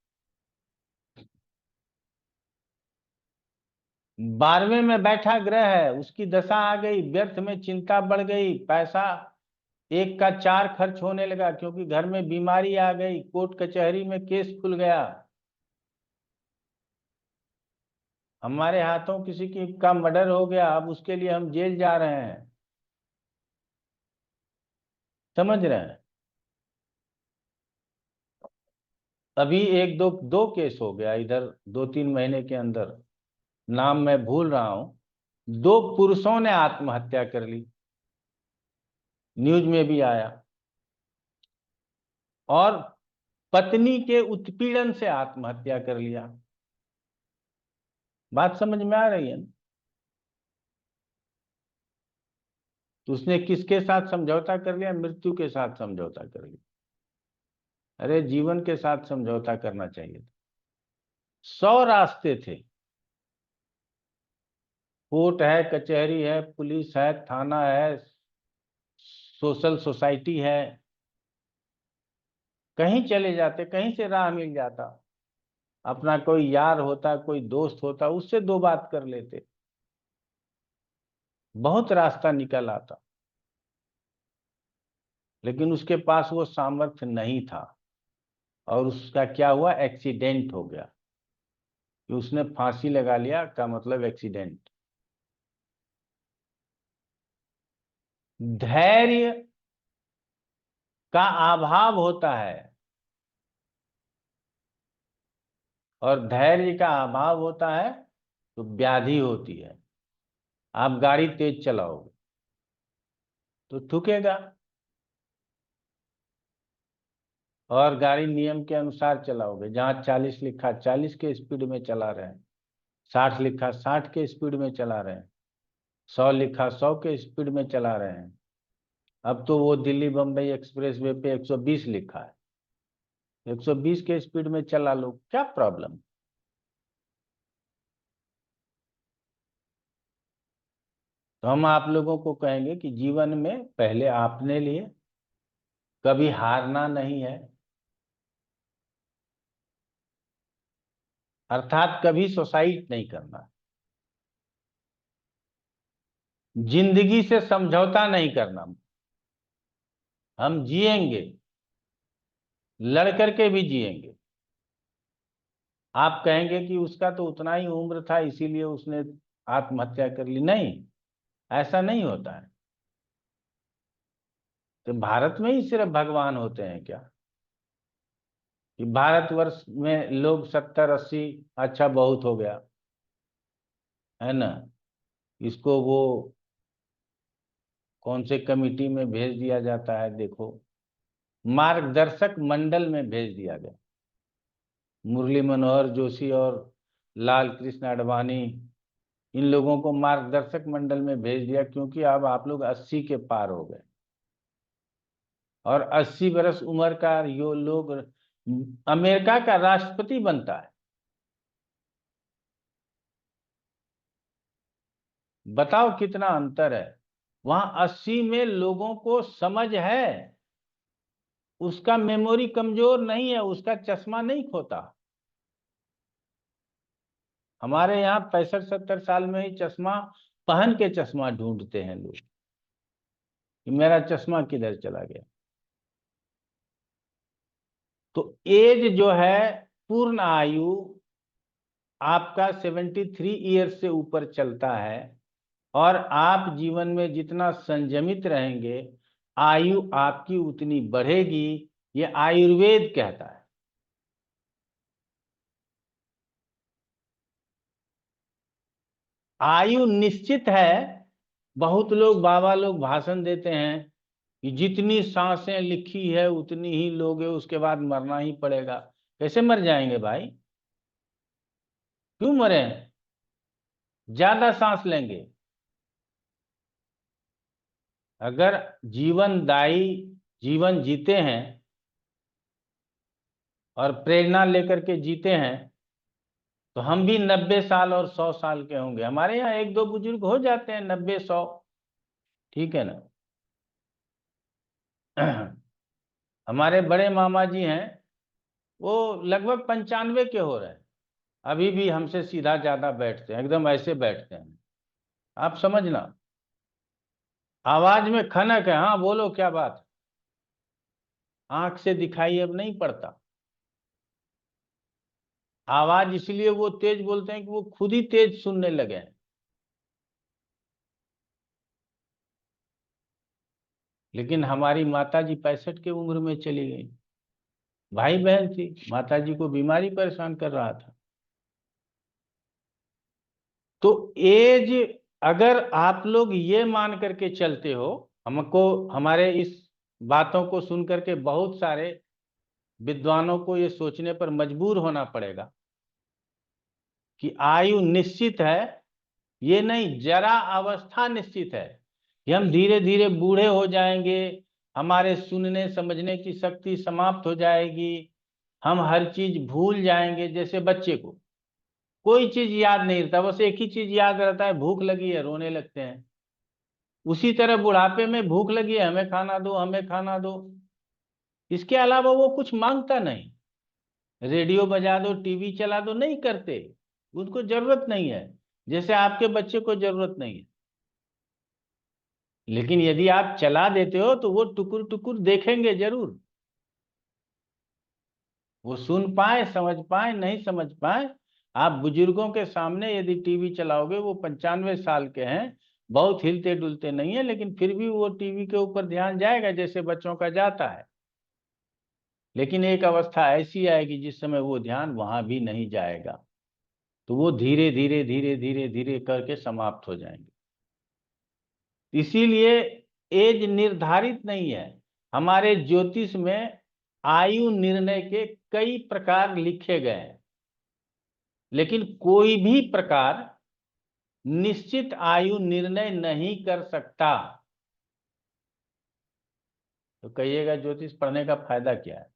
12वें में बैठा ग्रह है, उसकी दशा आ गई, व्यर्थ में चिंता बढ़ गई, पैसा 1 का 4 खर्च होने लगा, क्योंकि घर में बीमारी आ गई, कोर्ट कचहरी में केस खुल गया, हमारे हाथों किसी की का मर्डर हो गया, अब उसके लिए हम जेल जा रहे हैं। समझ रहे हैं? अभी एक दो केस हो गया इधर 2-3 महीने के अंदर, नाम मैं भूल रहा हूं। 2 पुरुषों ने आत्महत्या कर ली, न्यूज में भी आया। और पत्नी के उत्पीड़न से आत्महत्या कर लिया। बात समझ में आ रही है ना? तो उसने किसके साथ समझौता कर लिया? मृत्यु के साथ समझौता कर लिया। अरे जीवन के साथ समझौता करना चाहिए था। 100 रास्ते थे, कोर्ट है, कचहरी है, पुलिस है, थाना है, सोशल सोसाइटी है, कहीं चले जाते, कहीं से राह मिल जाता। अपना कोई यार होता, कोई दोस्त होता, उससे 2 बात कर लेते, बहुत रास्ता निकल आता। लेकिन उसके पास वो सामर्थ्य नहीं था, और उसका क्या हुआ? एक्सीडेंट हो गया। कि उसने फांसी लगा लिया का मतलब एक्सीडेंट। धैर्य का अभाव होता है, और धैर्य का अभाव होता है तो व्याधि होती है। आप गाड़ी तेज चलाओगे तो ठुकेगा, और गाड़ी नियम के अनुसार चलाओगे, जहां 40 लिखा 40 के स्पीड में चला रहे हैं, 60 लिखा 60 के स्पीड में चला रहे हैं, 100 लिखा 100 के स्पीड में चला रहे हैं। अब तो वो दिल्ली बम्बई एक्सप्रेस वे पे 120 लिखा है, 120 के स्पीड में चला लो, क्या प्रॉब्लम? तो हम आप लोगों को कहेंगे कि जीवन में पहले अपने लिए कभी हारना नहीं है, अर्थात कभी सुसाइड नहीं करना, जिंदगी से समझौता नहीं करना। हम जिएंगे, लड़ करके भी जिएंगे। आप कहेंगे कि उसका तो उतना ही उम्र था इसीलिए उसने आत्महत्या कर ली, नहीं, ऐसा नहीं होता है। तो भारत में ही सिर्फ भगवान होते हैं क्या? कि भारतवर्ष में लोग 70-80, अच्छा बहुत हो गया, है ना, इसको वो कौन से कमिटी में भेज दिया जाता है, देखो, मार्गदर्शक मंडल में भेज दिया गया। मुरली मनोहर जोशी और लाल कृष्ण आडवाणी, इन लोगों को मार्गदर्शक मंडल में भेज दिया, क्योंकि अब आप लोग 80 के पार हो गए, और 80 बरस उम्र का यो लोग अमेरिका का राष्ट्रपति बनता है। बताओ कितना अंतर है। वहां 80 में लोगों को समझ है, उसका मेमोरी कमजोर नहीं है, उसका चश्मा नहीं खोता। हमारे यहाँ 65-70 साल में ही चश्मा पहन के चश्मा ढूंढते हैं लोग कि मेरा चश्मा किधर चला गया। तो एज जो है, पूर्ण आयु आपका 73 ईयर्स से ऊपर चलता है, और आप जीवन में जितना संयमित रहेंगे आयु आपकी उतनी बढ़ेगी, ये आयुर्वेद कहता है। आयु निश्चित है। बहुत लोग, बाबा लोग भाषण देते हैं कि जितनी सांसें लिखी है उतनी ही लोगे, उसके बाद मरना ही पड़ेगा। कैसे मर जाएंगे भाई? क्यों मरे? ज्यादा सांस लेंगे। अगर जीवनदायी जीवन जीते हैं और प्रेरणा लेकर के जीते हैं तो हम भी 90 साल और 100 साल के होंगे। हमारे यहाँ 1-2 बुजुर्ग हो जाते हैं 90-100, ठीक है ना। हमारे बड़े मामा जी हैं, वो लगभग 95 के हो रहे हैं, अभी भी हमसे सीधा ज्यादा बैठते हैं, एकदम ऐसे बैठते हैं। आप समझना, आवाज में खनक है। हाँ बोलो, क्या बात है? आंख से दिखाई अब नहीं पड़ता। आवाज इसलिए वो तेज बोलते हैं कि वो खुद ही तेज सुनने लगे हैं। लेकिन हमारी माता जी 65 की उम्र में चली गई। भाई बहन थी, माता जी को बीमारी परेशान कर रहा था। तो एज, अगर आप लोग ये मान करके चलते हो, हमको हमारे इस बातों को सुन करके बहुत सारे विद्वानों को ये सोचने पर मजबूर होना पड़ेगा कि आयु निश्चित है। ये नहीं, जरा अवस्था निश्चित है कि हम धीरे धीरे बूढ़े हो जाएंगे, हमारे सुनने समझने की शक्ति समाप्त हो जाएगी, हम हर चीज भूल जाएंगे। जैसे बच्चे को कोई चीज याद नहीं रहता, बस एक ही चीज याद रहता है, भूख लगी है, रोने लगते हैं। उसी तरह बुढ़ापे में भूख लगी है, हमें खाना दो, हमें खाना दो। इसके अलावा वो कुछ मांगता नहीं। रेडियो बजा दो, टीवी चला दो, नहीं करते, उनको जरूरत नहीं है, जैसे आपके बच्चे को जरूरत नहीं है। लेकिन यदि आप चला देते हो तो वो टुकुर टुकुर देखेंगे जरूर। वो सुन पाए, समझ पाए, नहीं समझ पाए, आप बुजुर्गों के सामने यदि टीवी चलाओगे, वो 95 साल के हैं, बहुत हिलते डुलते नहीं है, लेकिन फिर भी वो टीवी के ऊपर ध्यान जाएगा जैसे बच्चों का जाता है। लेकिन एक अवस्था ऐसी आएगी जिस समय वो ध्यान वहां भी नहीं जाएगा, तो वो धीरे धीरे धीरे धीरे धीरे करके समाप्त हो जाएंगे। इसीलिए एज निर्धारित नहीं है। हमारे ज्योतिष में आयु निर्णय के कई प्रकार लिखे गए हैं, लेकिन कोई भी प्रकार निश्चित आयु निर्णय नहीं कर सकता। तो कहिएगा ज्योतिष पढ़ने का फायदा क्या है?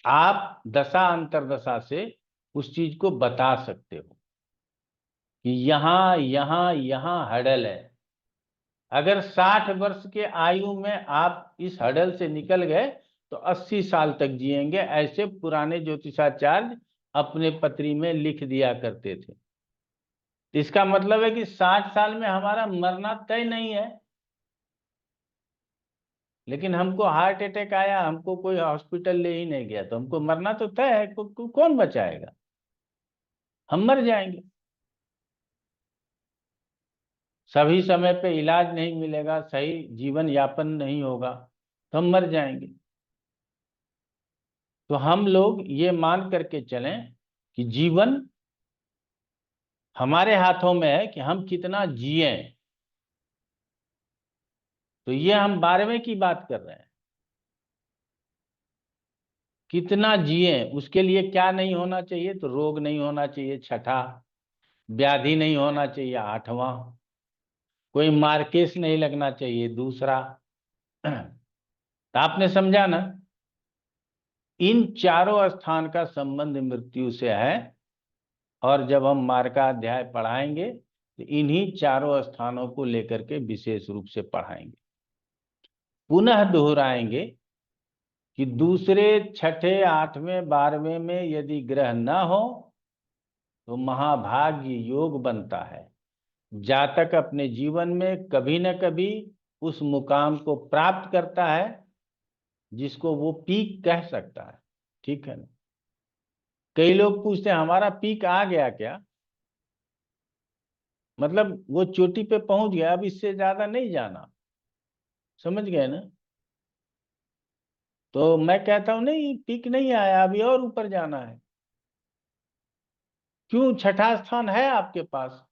आप दशा अंतरदशा से उस चीज को बता सकते हो कि यहाँ यहाँ यहाँ हडल है। अगर 60 वर्ष के आयु में आप इस हडल से निकल गए तो 80 साल तक जिएंगे, ऐसे पुराने ज्योतिषाचार्य अपने पत्री में लिख दिया करते थे। इसका मतलब है कि 60 साल में हमारा मरना तय नहीं है। लेकिन हमको हार्ट अटैक आया, हमको कोई हॉस्पिटल ले ही नहीं गया, तो हमको मरना तो तय है। कौन बचाएगा? हम मर जाएंगे। सभी समय पे इलाज नहीं मिलेगा, सही जीवन यापन नहीं होगा, तो हम मर जाएंगे। तो हम लोग ये मान करके चलें कि जीवन हमारे हाथों में है कि हम कितना जिए। तो ये हम 12वें की बात कर रहे हैं, कितना जिए। उसके लिए क्या नहीं होना चाहिए? तो रोग नहीं होना चाहिए, छठा। व्याधि नहीं होना चाहिए, 8वां। कोई मार्केस नहीं लगना चाहिए, दूसरा। तो आपने समझा ना, इन चारों स्थान का संबंध मृत्यु से है। और जब हम मार्का अध्याय पढ़ाएंगे तो इन्हीं चारों स्थानों को लेकर के विशेष रूप से पढ़ाएंगे। पुनः दोहराएंगे कि दूसरे, छठे, 8वें, 12वें में यदि ग्रह न हो तो महाभाग्य योग बनता है। जातक अपने जीवन में कभी न कभी उस मुकाम को प्राप्त करता है जिसको वो पीक कह सकता है। ठीक है ना। कई लोग पूछते हैं हमारा पीक आ गया क्या, मतलब वो चोटी पे पहुंच गया, अब इससे ज्यादा नहीं जाना। समझ गए ना। तो मैं कहता हूं नहीं, पीक नहीं आया, अभी और ऊपर जाना है। क्यों, छठा स्थान है आपके पास,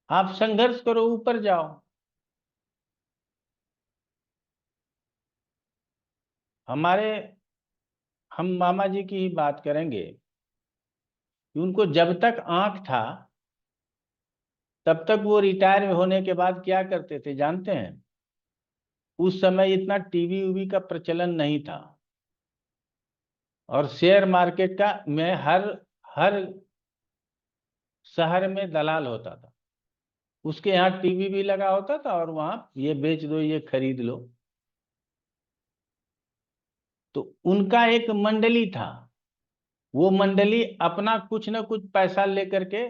आप संघर्ष करो, ऊपर जाओ। हमारे, हम मामा जी की ही बात करेंगे कि उनको जब तक आंख था तब तक वो रिटायर होने के बाद क्या करते थे जानते हैं? उस समय इतना टीवी उवी का प्रचलन नहीं था, और शेयर मार्केट का में हर हर शहर में दलाल होता था। उसके यहाँ टीवी भी लगा होता था और वहां ये बेच दो, ये खरीद लो। तो उनका एक मंडली था, वो मंडली अपना कुछ ना कुछ पैसा लेकर के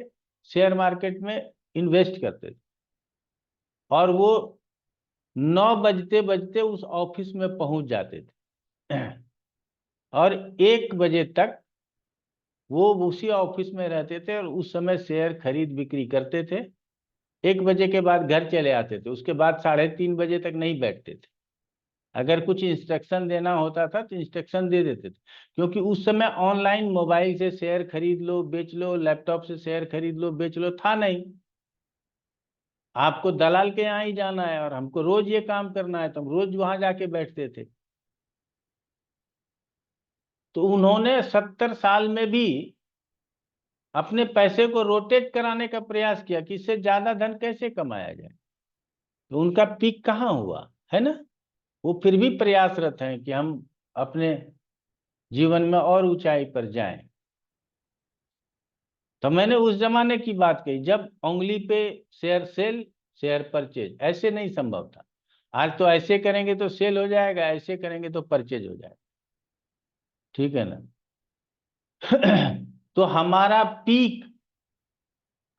शेयर मार्केट में इन्वेस्ट करते थे, और वो 9 बजते बजते उस ऑफिस में पहुंच जाते थे और 1 बजे तक वो उसी ऑफिस में रहते थे, और उस समय शेयर खरीद बिक्री करते थे। 1 बजे के बाद घर चले आते थे, उसके बाद 3:30 बजे तक नहीं बैठते थे। अगर कुछ इंस्ट्रक्शन देना होता था तो इंस्ट्रक्शन दे देते थे, क्योंकि उस समय ऑनलाइन मोबाइल से शेयर खरीद लो बेच लो, लैपटॉप से शेयर खरीद लो बेच लो था नहीं। आपको दलाल के यहाँ ही जाना है और हमको रोज ये काम करना है, तो हम रोज वहां जाके बैठते थे। तो उन्होंने 70 साल में भी अपने पैसे को रोटेट कराने का प्रयास किया कि इससे ज्यादा धन कैसे कमाया जाए। तो उनका पीक कहाँ हुआ, है ना। वो फिर भी प्रयासरत हैं कि हम अपने जीवन में और ऊंचाई पर जाएं। तो मैंने उस जमाने की बात कही जब उंगली पे शेयर सेल शेयर परचेज ऐसे नहीं संभव था। आज तो ऐसे करेंगे तो सेल हो जाएगा, ऐसे करेंगे तो परचेज हो जाएगा। ठीक है ना। तो हमारा पीक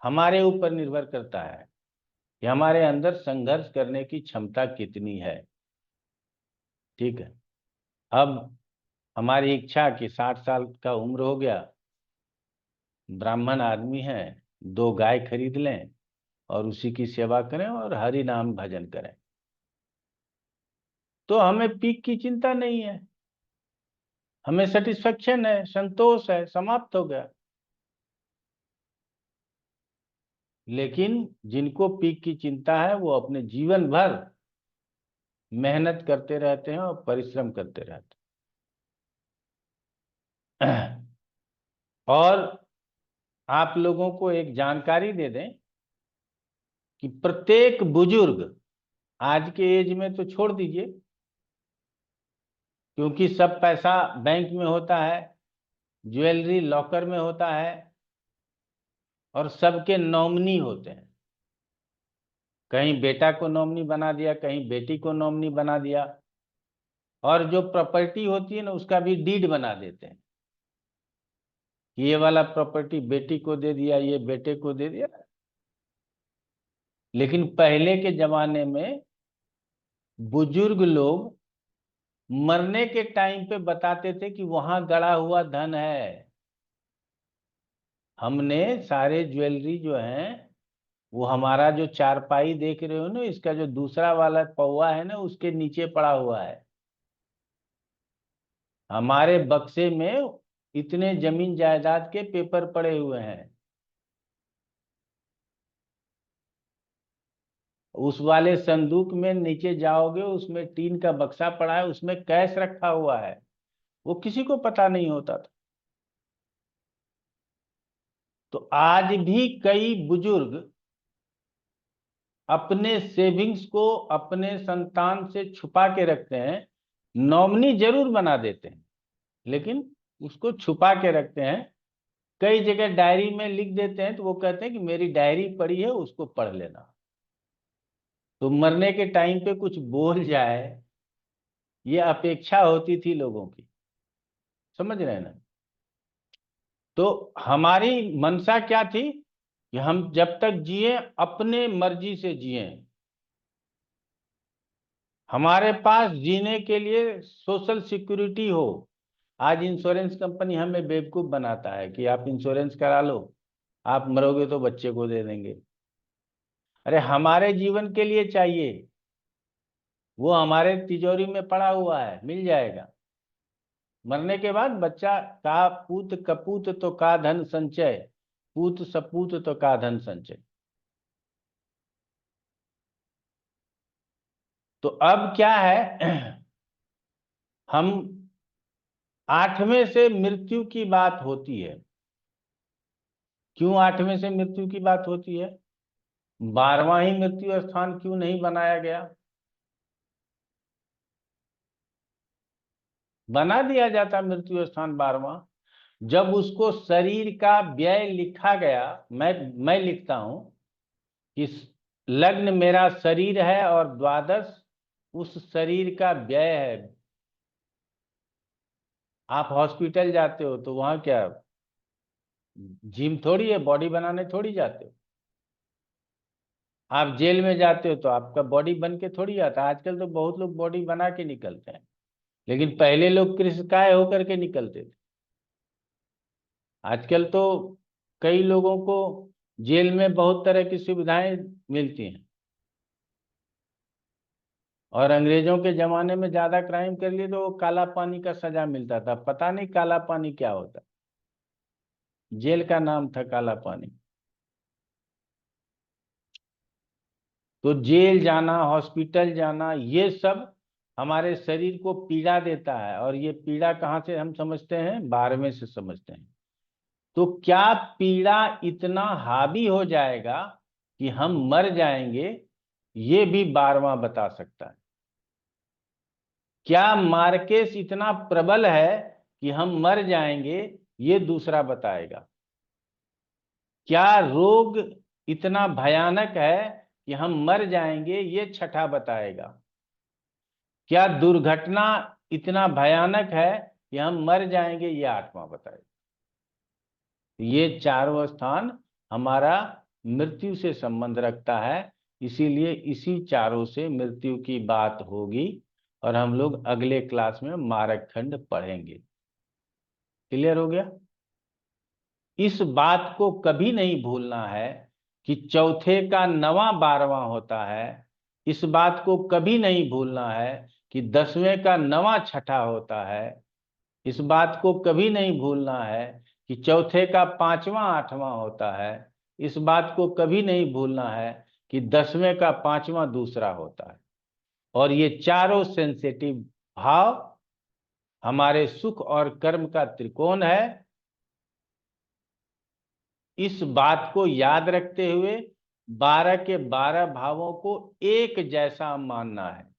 हमारे ऊपर निर्भर करता है कि हमारे अंदर संघर्ष करने की क्षमता कितनी है। ठीक है। अब हमारी इच्छा कि 60 साल का उम्र हो गया, ब्राह्मण आदमी है, 2 गाय खरीद लें और उसी की सेवा करें और हरि नाम भजन करें, तो हमें पीक की चिंता नहीं है, हमें सेटिस्फेक्शन है, संतोष है, समाप्त हो गया। लेकिन जिनको पीक की चिंता है वो अपने जीवन भर मेहनत करते रहते हैं और परिश्रम करते रहते हैं। और आप लोगों को एक जानकारी दे दें कि प्रत्येक बुजुर्ग, आज के एज में तो छोड़ दीजिए क्योंकि सब पैसा बैंक में होता है, ज्वेलरी लॉकर में होता है, और सबके नॉमिनी होते हैं। कहीं बेटा को नॉमिनी बना दिया, कहीं बेटी को नॉमिनी बना दिया, और जो प्रॉपर्टी होती है ना उसका भी डीड बना देते हैं कि ये वाला प्रॉपर्टी बेटी को दे दिया, ये बेटे को दे दिया। लेकिन पहले के जमाने में बुजुर्ग लोग मरने के टाइम पे बताते थे कि वहां गड़ा हुआ धन है। हमने सारे ज्वेलरी जो है, वो हमारा जो चारपाई देख रहे हो ना, इसका जो दूसरा वाला पौवा है ना उसके नीचे पड़ा हुआ है। हमारे बक्से में इतने जमीन जायदाद के पेपर पड़े हुए हैं। उस वाले संदूक में नीचे जाओगे, उसमें टीन का बक्सा पड़ा है, उसमें कैश रखा हुआ है, वो किसी को पता नहीं होता था। तो आज भी कई बुजुर्ग अपने सेविंग्स को अपने संतान से छुपा के रखते हैं। नॉमिनी जरूर बना देते हैं लेकिन उसको छुपा के रखते हैं। कई जगह डायरी में लिख देते हैं, तो वो कहते हैं कि मेरी डायरी पड़ी है, उसको पढ़ लेना। तो मरने के टाइम पे कुछ बोल जाए, ये अपेक्षा होती थी लोगों की। समझ रहे हैं ना। तो हमारी मंशा क्या थी कि हम जब तक जिए अपने मर्जी से जिए, हमारे पास जीने के लिए सोशल सिक्योरिटी हो। आज इंश्योरेंस कंपनी हमें बेवकूफ बनाता है कि आप इंश्योरेंस करा लो, आप मरोगे तो बच्चे को दे देंगे। अरे हमारे जीवन के लिए चाहिए, वो हमारे तिजोरी में पड़ा हुआ है, मिल जाएगा। मरने के बाद बच्चा का पूत कपूत तो का धन संचय, पूत सपूत तो का धन संचय। तो अब क्या है, हम 8वें से मृत्यु की बात होती है। क्यों 8वें से मृत्यु की बात होती है? 12वां ही मृत्यु स्थान क्यों नहीं बनाया गया? बना दिया जाता मृत्यु स्थान 12वां। जब उसको शरीर का व्यय लिखा गया, मैं लिखता हूं कि लग्न मेरा शरीर है और द्वादश उस शरीर का व्यय है। आप हॉस्पिटल जाते हो तो वहां क्या जिम थोड़ी है, बॉडी बनाने थोड़ी जाते हो। आप जेल में जाते हो तो आपका बॉडी बन के थोड़ी आता है। आजकल तो बहुत लोग बॉडी बना के निकलते हैं, लेकिन पहले लोग कृषकाय होकर के निकलते थे। आजकल तो कई लोगों को जेल में बहुत तरह की सुविधाएं मिलती हैं, और अंग्रेजों के जमाने में ज्यादा क्राइम कर लिए तो वो काला पानी का सजा मिलता था। पता नहीं काला पानी क्या होता, जेल का नाम था काला पानी। तो जेल जाना, हॉस्पिटल जाना, ये सब हमारे शरीर को पीड़ा देता है। और ये पीड़ा कहाँ से हम समझते हैं? 12वें से समझते हैं। तो क्या पीड़ा इतना हावी हो जाएगा कि हम मर जाएंगे? ये भी 12वां बता सकता है। क्या मार्केस इतना प्रबल है कि हम मर जाएंगे? ये दूसरा बताएगा। क्या रोग इतना भयानक है कि हम मर जाएंगे? ये छठा बताएगा। क्या दुर्घटना इतना भयानक है कि हम मर जाएंगे? ये 8वां बताएगा। ये चारों स्थान हमारा मृत्यु से संबंध रखता है, इसीलिए इसी चारों से मृत्यु की बात होगी। और हम लोग अगले क्लास में मारक खंड पढ़ेंगे। क्लियर हो गया? इस बात को कभी नहीं भूलना है कि चौथे का 9वां 12वां होता है। इस बात को कभी नहीं भूलना है कि 10वें का 9वां छठा होता है। इस बात को कभी नहीं भूलना है कि चौथे का 5वां 8वां होता है। इस बात को कभी नहीं भूलना है कि 10वें का 5वां दूसरा होता है। और ये चारों सेंसिटिव भाव हमारे सुख और कर्म का त्रिकोण है। इस बात को याद रखते हुए 12 के 12 भावों को एक जैसा मानना है।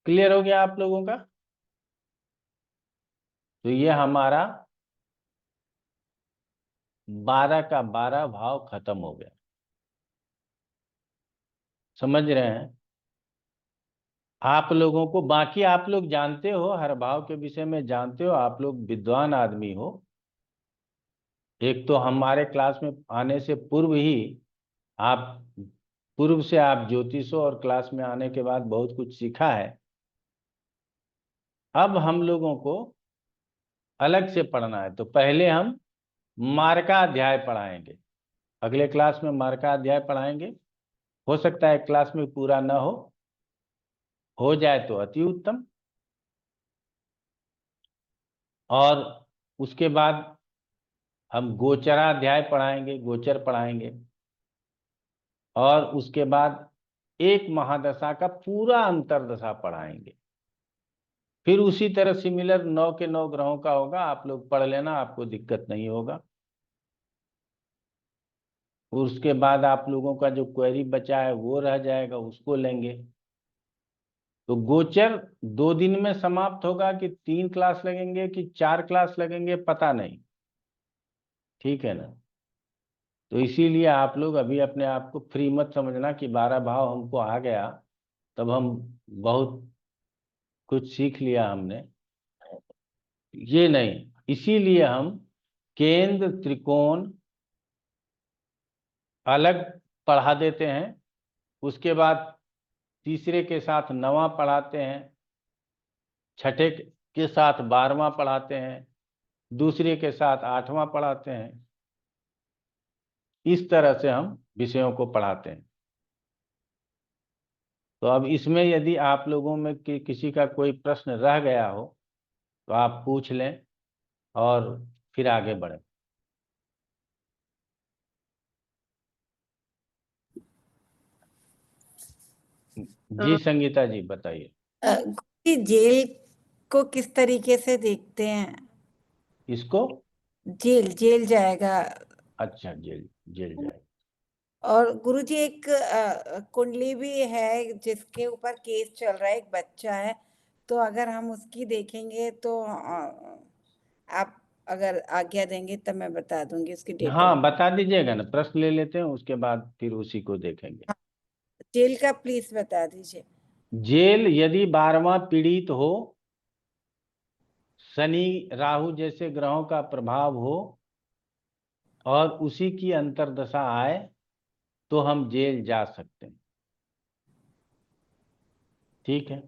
क्लियर हो गया आप लोगों का? तो ये हमारा 12 का 12 भाव खत्म हो गया। समझ रहे हैं आप लोगों को? बाकी आप लोग जानते हो, हर भाव के विषय में जानते हो, आप लोग विद्वान आदमी हो। एक तो हमारे क्लास में आने से पूर्व ही आप पूर्व से आप ज्योतिषो, और क्लास में आने के बाद बहुत कुछ सीखा है। अब हम लोगों को अलग से पढ़ना है। तो पहले हम मार्का अध्याय पढ़ाएंगे। अगले क्लास में मार्का अध्याय पढ़ाएंगे। हो सकता है क्लास में पूरा न हो जाए तो अति उत्तम। और उसके बाद हम गोचराध्याय पढ़ाएंगे, गोचर पढ़ाएंगे। और उसके बाद एक महादशा का पूरा अंतरदशा पढ़ाएंगे। फिर उसी तरह सिमिलर 9 के 9 ग्रहों का होगा। आप लोग पढ़ लेना, आपको दिक्कत नहीं होगा। उसके बाद आप लोगों का जो क्वेरी बचा है वो रह जाएगा, उसको लेंगे। तो गोचर 2 दिन में समाप्त होगा कि 3 क्लास लगेंगे कि 4 क्लास लगेंगे, पता नहीं। ठीक है ना? तो इसीलिए आप लोग अभी अपने आप को फ्री मत समझना कि 12 भाव हमको आ गया तब हम बहुत कुछ सीख लिया हमने। ये नहीं। इसीलिए हम केंद्र त्रिकोण अलग पढ़ा देते हैं, उसके बाद तीसरे के साथ 9वां पढ़ाते हैं, छठे के साथ 12वां पढ़ाते हैं, दूसरे के साथ 8वां पढ़ाते हैं। इस तरह से हम विषयों को पढ़ाते हैं। तो अब इसमें यदि आप लोगों में किसी का कोई प्रश्न रह गया हो तो आप पूछ लें और फिर आगे बढ़ें। जी संगीता जी बताइए। गुरुजी, जेल को किस तरीके से देखते हैं? इसको जेल जेल जाएगा। अच्छा, जेल जेल जाए। और गुरुजी, एक कुंडली भी है जिसके ऊपर केस चल रहा है, एक बच्चा है, तो अगर हम उसकी देखेंगे तो आप अगर आज्ञा देंगे तब मैं बता दूंगी उसकी डेट हाँ ऑफ। बता दीजिएगा ना, प्रश्न ले लेते हैं, उसके बाद फिर उसी को देखेंगे। जेल का प्लीज बता दीजिए। जेल यदि 12वां पीड़ित हो, शनि राहु जैसे ग्रहों का प्रभाव हो और उसी की अंतर्दशा आए तो हम जेल जा सकते हैं। ठीक है।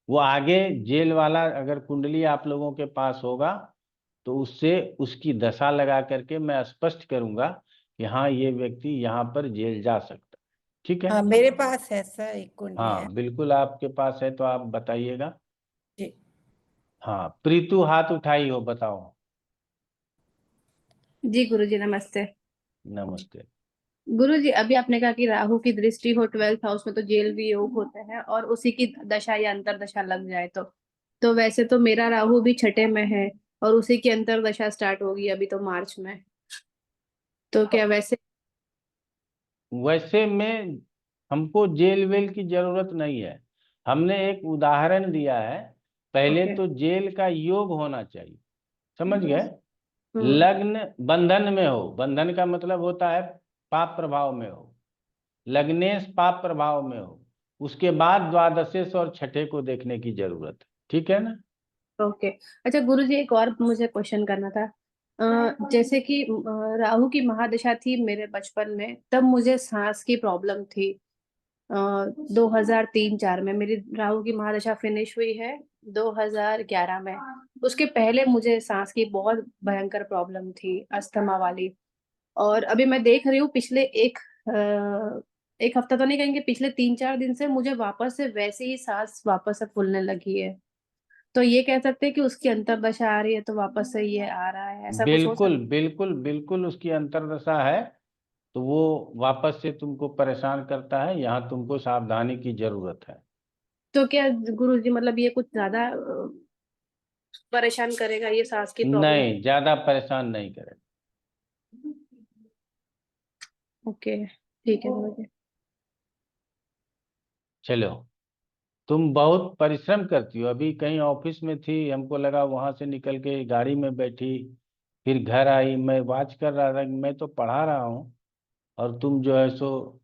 वो आगे जेल वाला अगर कुंडली आप लोगों के पास होगा तो उससे उसकी दशा लगा करके मैं स्पष्ट करूंगा कि हाँ ये व्यक्ति यहाँ पर जेल जा सकता है। ठीक है। हाँ, मेरे पास है सर, एक कुंडली है। हाँ बिल्कुल, आपके पास है तो आप बताइएगा। जी हाँ प्रीतु हाथ उठाई हो, बताओ। जी गुरुजी नमस्ते। नमस्ते। गुरुजी, अभी आपने कहा कि राहु की दृष्टि हो 12th हाउस में तो जेल भी योग होते हैं, और उसी की दशा या अंतरदशा लग जाए तो वैसे तो मेरा राहु भी छठे में है और उसी की अंतरदशा स्टार्ट होगी अभी तो मार्च में, तो क्या वैसे? वैसे में हमको जेल वेल की जरूरत नहीं है, हमने एक उदाहरण दिया है। पहले ओके। तो जेल का योग होना चाहिए, समझ गए। हम्म। लग्न बंधन में हो, बंधन का मतलब होता है पाप प्रभाव में हो, लग्नेश पाप प्रभाव में हो, उसके बाद द्वादशेश और छठे को देखने की जरूरत है। ठीक है ना। ओके। अच्छा गुरुजी, एक और मुझे क्वेश्चन करना था। जैसे कि राहु की महादशा थी मेरे बचपन में, तब मुझे सांस की प्रॉब्लम थी। 2003-4 में मेरी राहु की महादशा फिनिश हुई है 2011 में। उसके पहले मुझे सांस की बहुत भयंकर प्रॉब्लम थी, अस्थमा वाली। और अभी मैं देख रही हूँ पिछले एक हफ्ता तो नहीं कहेंगे, पिछले 3-4 दिन से मुझे वापस से वैसे ही सांस वापस से फूलने लगी है। तो ये कह सकते हैं कि उसकी अंतर्दशा आ रही है तो वापस से ये आ रहा है, ऐसा कुछ हो सकता? बिल्कुल बिल्कुल बिल्कुल, उसकी अंतर्दशा है तो वो वापस से तुमको परेशान करता है, यहाँ तुमको सावधानी की जरूरत है। तो क्या गुरु जी, मतलब ये कुछ ज्यादा परेशान करेगा ये सांस की प्रॉब्लम? नहीं, ज्यादा परेशान नहीं करे। ओके, ठीक है गुरु जी। चलो, तुम बहुत परिश्रम करती हो, अभी कहीं ऑफिस में थी, हमको लगा वहां से निकल के गाड़ी में बैठी, फिर घर आई, मैं वाच कर रहा था कि मैं तो पढ़ा रहा हूँ और तुम जो है सो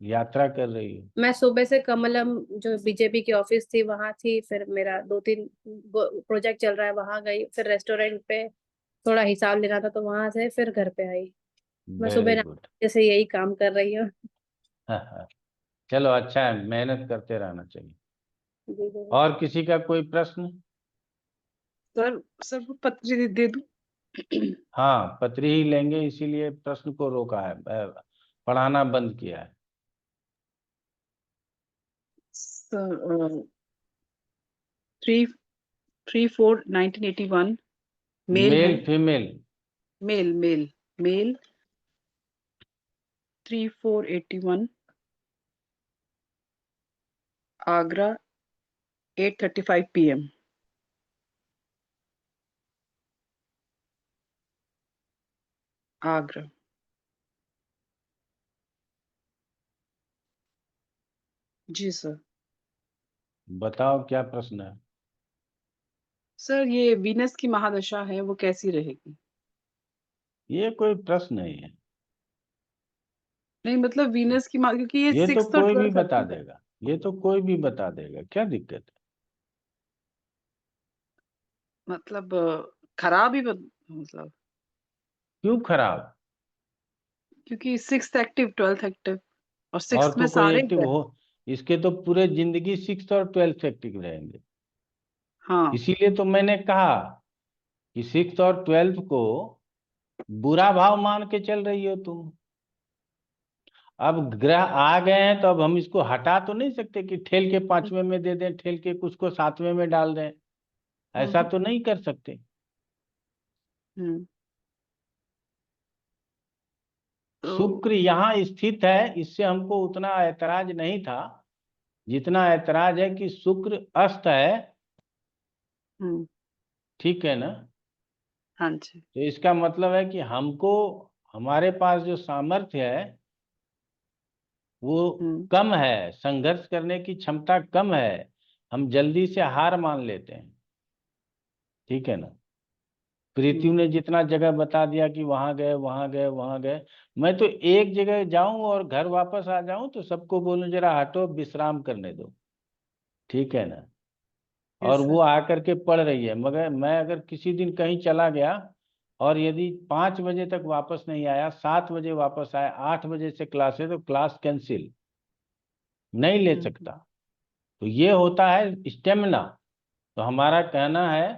यात्रा कर रही हो। मैं सुबह से कमलम जो बीजेपी की ऑफिस थी वहां थी, फिर मेरा 2-3 प्रोजेक्ट चल रहा है वहां गई, फिर रेस्टोरेंट पे थोड़ा हिसाब लेना था तो वहां से फिर घर पे आई। मैं वेरी सुबह गुड। जैसे यही काम कर रही हूँ। चलो अच्छा है, मेहनत करते रहना चाहिए। जी जी। और किसी का कोई प्रश्न? सर वो पत्री दे दूं? हाँ पत्री ही लेंगे, इसीलिए प्रश्न को रोका है, पढ़ाना बंद किया है। सर 3/4/1981 मेल है। Male female? Male male male 3/4/81 Agra 8:35 PM Agra. जी सर। बताओ क्या प्रश्न है। सर ये वीनस की महादशा है वो कैसी रहेगी? ये कोई प्रश्न नहीं है, नहीं मतलब वीनस की क्योंकि ये ये तो 6th और कोई भी 12th बता सबकी। देगा, ये तो कोई भी बता देगा, क्या दिक्कत है। मतलब खराब ही मतलब क्यों खराब? क्योंकि 6th एक्टिव 12th एक्टिव और और 6th तो में कोई सारे एक्टिव ग्रह। हो, इसके तो पूरे जिंदगी 6th और 12th एक्टिव रहेंगे। हाँ। इसीलिए तो मैंने कहा कि 6th और 12th को बुरा भाव मान के चल रही हो तुम। अब ग्रह आ गए हैं तो अब हम इसको हटा तो नहीं सकते कि ठेल के 5वें में दे दें, ठेल के कुछ को 7वें में डाल दें। ऐसा तो नहीं कर सकते। हम्म। तो शुक्र यहाँ स्थित है, इससे हमको उतना ऐतराज नहीं था जितना ऐतराज है कि शुक्र अस्त है। हम्म। ठीक है ना? हाँ जी। तो इसका मतलब है कि हमको, हमारे पास जो सामर्थ्य है वो हम्म। कम है, संघर्ष करने की क्षमता कम है, हम जल्दी से हार मान लेते हैं। ठीक है ना? पृथ्वी ने जितना जगह बता दिया कि वहां गए वहां गए वहां गए, मैं तो एक जगह जाऊं और घर वापस आ जाऊं तो सबको बोलूं जरा हटो, विश्राम करने दो। ठीक है ना? और यस वो सर। आकर के पढ़ रही है, मगर मैं अगर किसी दिन कहीं चला गया और यदि 5 बजे तक वापस नहीं आया, 7 बजे वापस आया, 8 बजे से क्लास है, तो क्लास कैंसिल नहीं ले सकता। तो ये होता है स्टेमिना। तो हमारा कहना है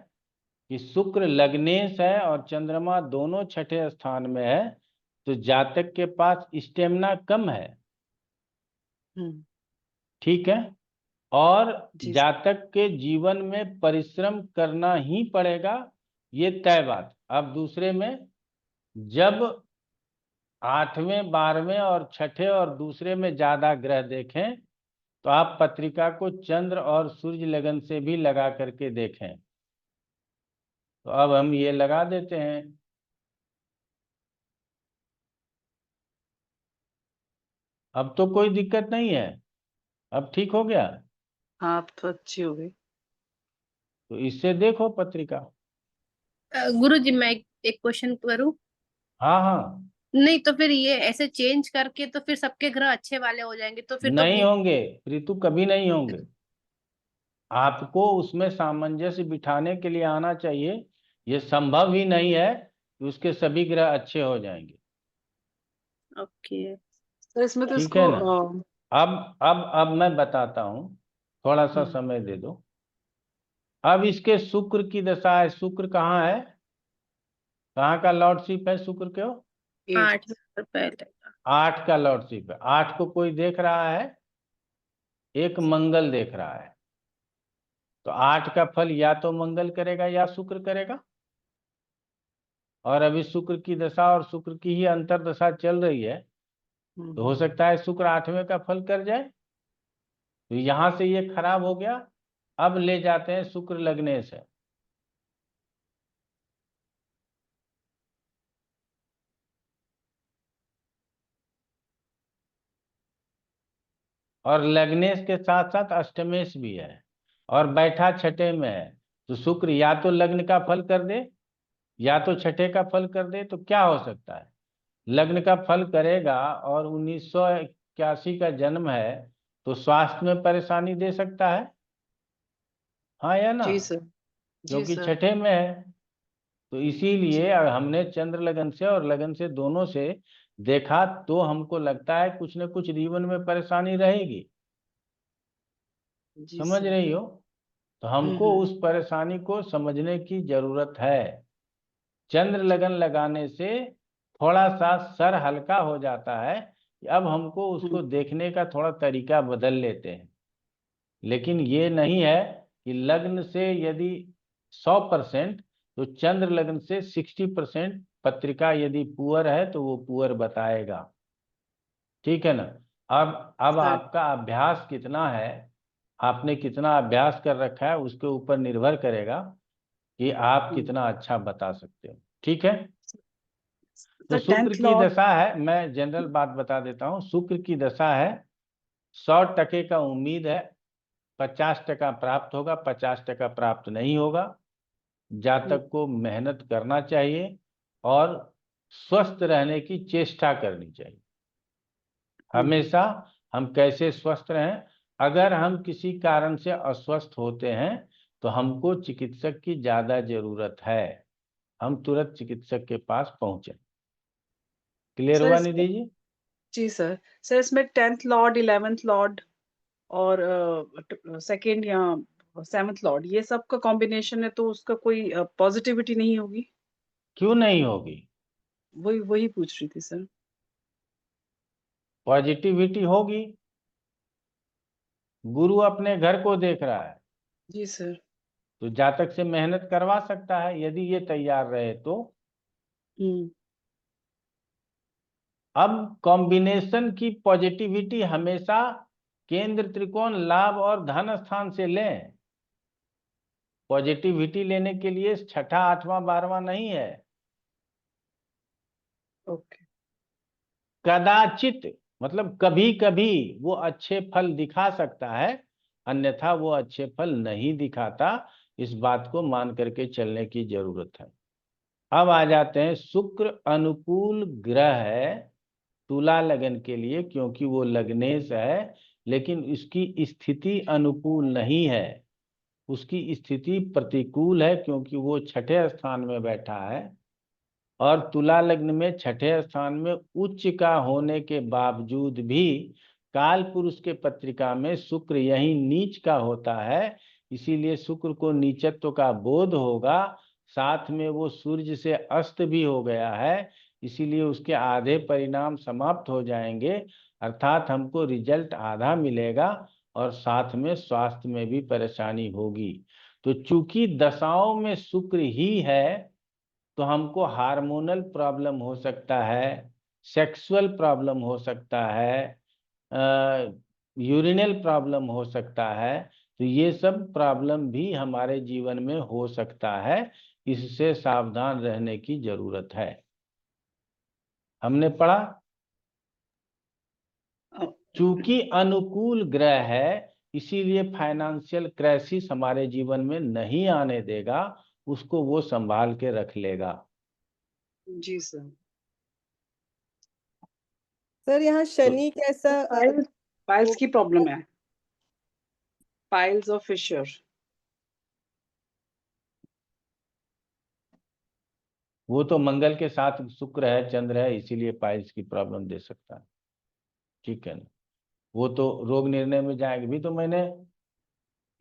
कि शुक्र लग्नेश है और चंद्रमा दोनों छठे स्थान में है, तो जातक के पास स्टेमिना कम है। हम्म। ठीक है? और जी सर। जातक के जीवन में परिश्रम करना ही पड़ेगा, ये तय बात। अब दूसरे में, जब 8वें 12वें और छठे और दूसरे में ज्यादा ग्रह देखें तो आप पत्रिका को चंद्र और सूर्य लगन से भी लगा करके देखें। तो अब हम ये लगा देते हैं। अब तो कोई दिक्कत नहीं है, अब ठीक हो गया। हाँ अब तो अच्छी हो गई। तो इससे देखो पत्रिका। गुरु जी, मैं एक क्वेश्चन करूं? हाँ हाँ। नहीं तो फिर ये ऐसे चेंज करके तो फिर सबके ग्रह अच्छे वाले हो जाएंगे, तो फिर तो नहीं होंगे ऋतु, कभी नहीं होंगे। आपको उसमें सामंजस्य बिठाने के लिए आना चाहिए। ये संभव ही नहीं है कि उसके सभी ग्रह अच्छे हो जाएंगे। ओके। सर इसमें तो ठीक है इसको ना? अब मैं बताता हूँ, थोड़ा सा समय दे दो। अब इसके शुक्र की दशा है। शुक्र कहाँ है? कहाँ का लॉर्डशिप है शुक्र के? 8। 8 पहले। 8 का लॉर्डशिप है। 8 को कोई देख रहा है? एक मंगल देख रहा है। तो 8 का फल या तो मंगल करेगा या शुक्र करेगा। और अभी शुक्र की दशा और शुक्र की ही अंतर दशा चल रही है, तो हो सकता है शुक्र 8वें का फल कर जाए। तो यहां से ये खराब हो गया। अब ले जाते हैं शुक्र लग्नेश है। और लग्नेश के साथ साथ अष्टमेश भी है और बैठा छठे में है। तो शुक्र या तो लग्न का फल कर दे या तो छठे का फल कर दे, तो क्या हो सकता है? लग्न का फल करेगा और 1981 का जन्म है, तो स्वास्थ्य में परेशानी दे सकता है। हाँ या ना? जी सर। जी क्योंकि सर। छठे में है। तो इसीलिए जी। हमने चंद्र लगन से और लगन से दोनों से देखा, तो हमको लगता है कुछ न कुछ जीवन में परेशानी रहेगी। जी समझ सर। रही हो? तो हमको उस परेशानी को समझने की जरूरत है। चंद्र लगन लगाने से थोड़ा सा सर हल्का हो जाता है कि अब हमको उसको देखने का थोड़ा तरीका बदल लेते हैं। लेकिन ये नहीं है कि लग्न से यदि 100%, तो चंद्र लग्न से 60% पत्रिका यदि पुअर है तो वो पुअर बताएगा। ठीक है ना? अब सर। आपका अभ्यास कितना है, आपने कितना अभ्यास कर रखा है, उसके ऊपर निर्भर करेगा कि आप कितना अच्छा बता सकते हो। ठीक है? तो सर शुक्र 10th की लॉर्ड। दशा है, मैं जनरल बात बता देता हूँ। शुक्र की दशा है, 100% का उम्मीद है, 50% प्राप्त होगा, 50% प्राप्त नहीं होगा। जातक को मेहनत करना चाहिए और स्वस्थ रहने की चेष्टा करनी चाहिए। हमेशा हम कैसे स्वस्थ रहें? अगर हम किसी कारण से अस्वस्थ होते हैं तो हमको चिकित्सक की ज्यादा जरूरत है, हम तुरंत चिकित्सक के पास पहुंचे। क्लियर सर हुआ इसमें निधि जी? जी सर। सर इसमें 10th लॉर्ड, 11th लॉर्ड और सेकंड या 7th लॉर्ड, ये सब का कॉम्बिनेशन है, तो उसका कोई पॉजिटिविटी नहीं होगी? क्यों नहीं होगी? वही वही पूछ रही थी सर। पॉजिटिविटी होगी। गुरु अपने घर को देख रहा है, जी सर। तो जातक से मेहनत करवा सकता है यदि ये तैयार रहे तो। हम्म। अब कॉम्बिनेशन की पॉजिटिविटी हमेशा केंद्र, त्रिकोण, लाभ और धन स्थान से लें। पॉजिटिविटी लेने के लिए छठा, आठवां, 12वां नहीं है। ओके। कदाचित मतलब कभी कभी वो अच्छे फल दिखा सकता है, अन्यथा वो अच्छे फल नहीं दिखाता। इस बात को मान करके चलने की जरूरत है। अब आ जाते हैं, शुक्र अनुकूल ग्रह है तुला लगन के लिए, क्योंकि वो लग्नेश है, लेकिन उसकी स्थिति अनुकूल नहीं है, उसकी स्थिति प्रतिकूल है, क्योंकि वो छठे स्थान में बैठा है। और तुला लग्न में छठे स्थान में उच्च का होने के बावजूद भी काल पुरुष के पत्रिका में शुक्र यही नीच का होता है, इसीलिए शुक्र को नीचत्व का बोध होगा। साथ में वो सूर्य से अस्त भी हो गया है, इसीलिए उसके आधे परिणाम समाप्त हो जाएंगे, अर्थात हमको रिजल्ट आधा मिलेगा और साथ में स्वास्थ्य में भी परेशानी होगी। तो चूंकि दशाओं में शुक्र ही है, तो हमको हार्मोनल प्रॉब्लम हो सकता है, सेक्सुअल प्रॉब्लम हो सकता है, यूरिनल प्रॉब्लम हो सकता है। तो ये सब प्रॉब्लम भी हमारे जीवन में हो सकता है, इससे सावधान रहने की जरूरत है। हमने पढ़ा, अ, चूंकि अनुकूल ग्रह है इसीलिए फाइनेंशियल क्राइसिस हमारे जीवन में नहीं आने देगा, उसको वो संभाल के रख लेगा। जी सर। सर यहाँ तो शनि कैसा पाइल्स पाइल्स की होगा? प्रॉब्लम है, पाइल्स और फिशर। वो तो मंगल के साथ शुक्र है, चंद्र है, इसीलिए पाइल्स की प्रॉब्लम दे सकता है। ठीक है ना? वो तो रोग निर्णय में जाएंगे भी। तो मैंने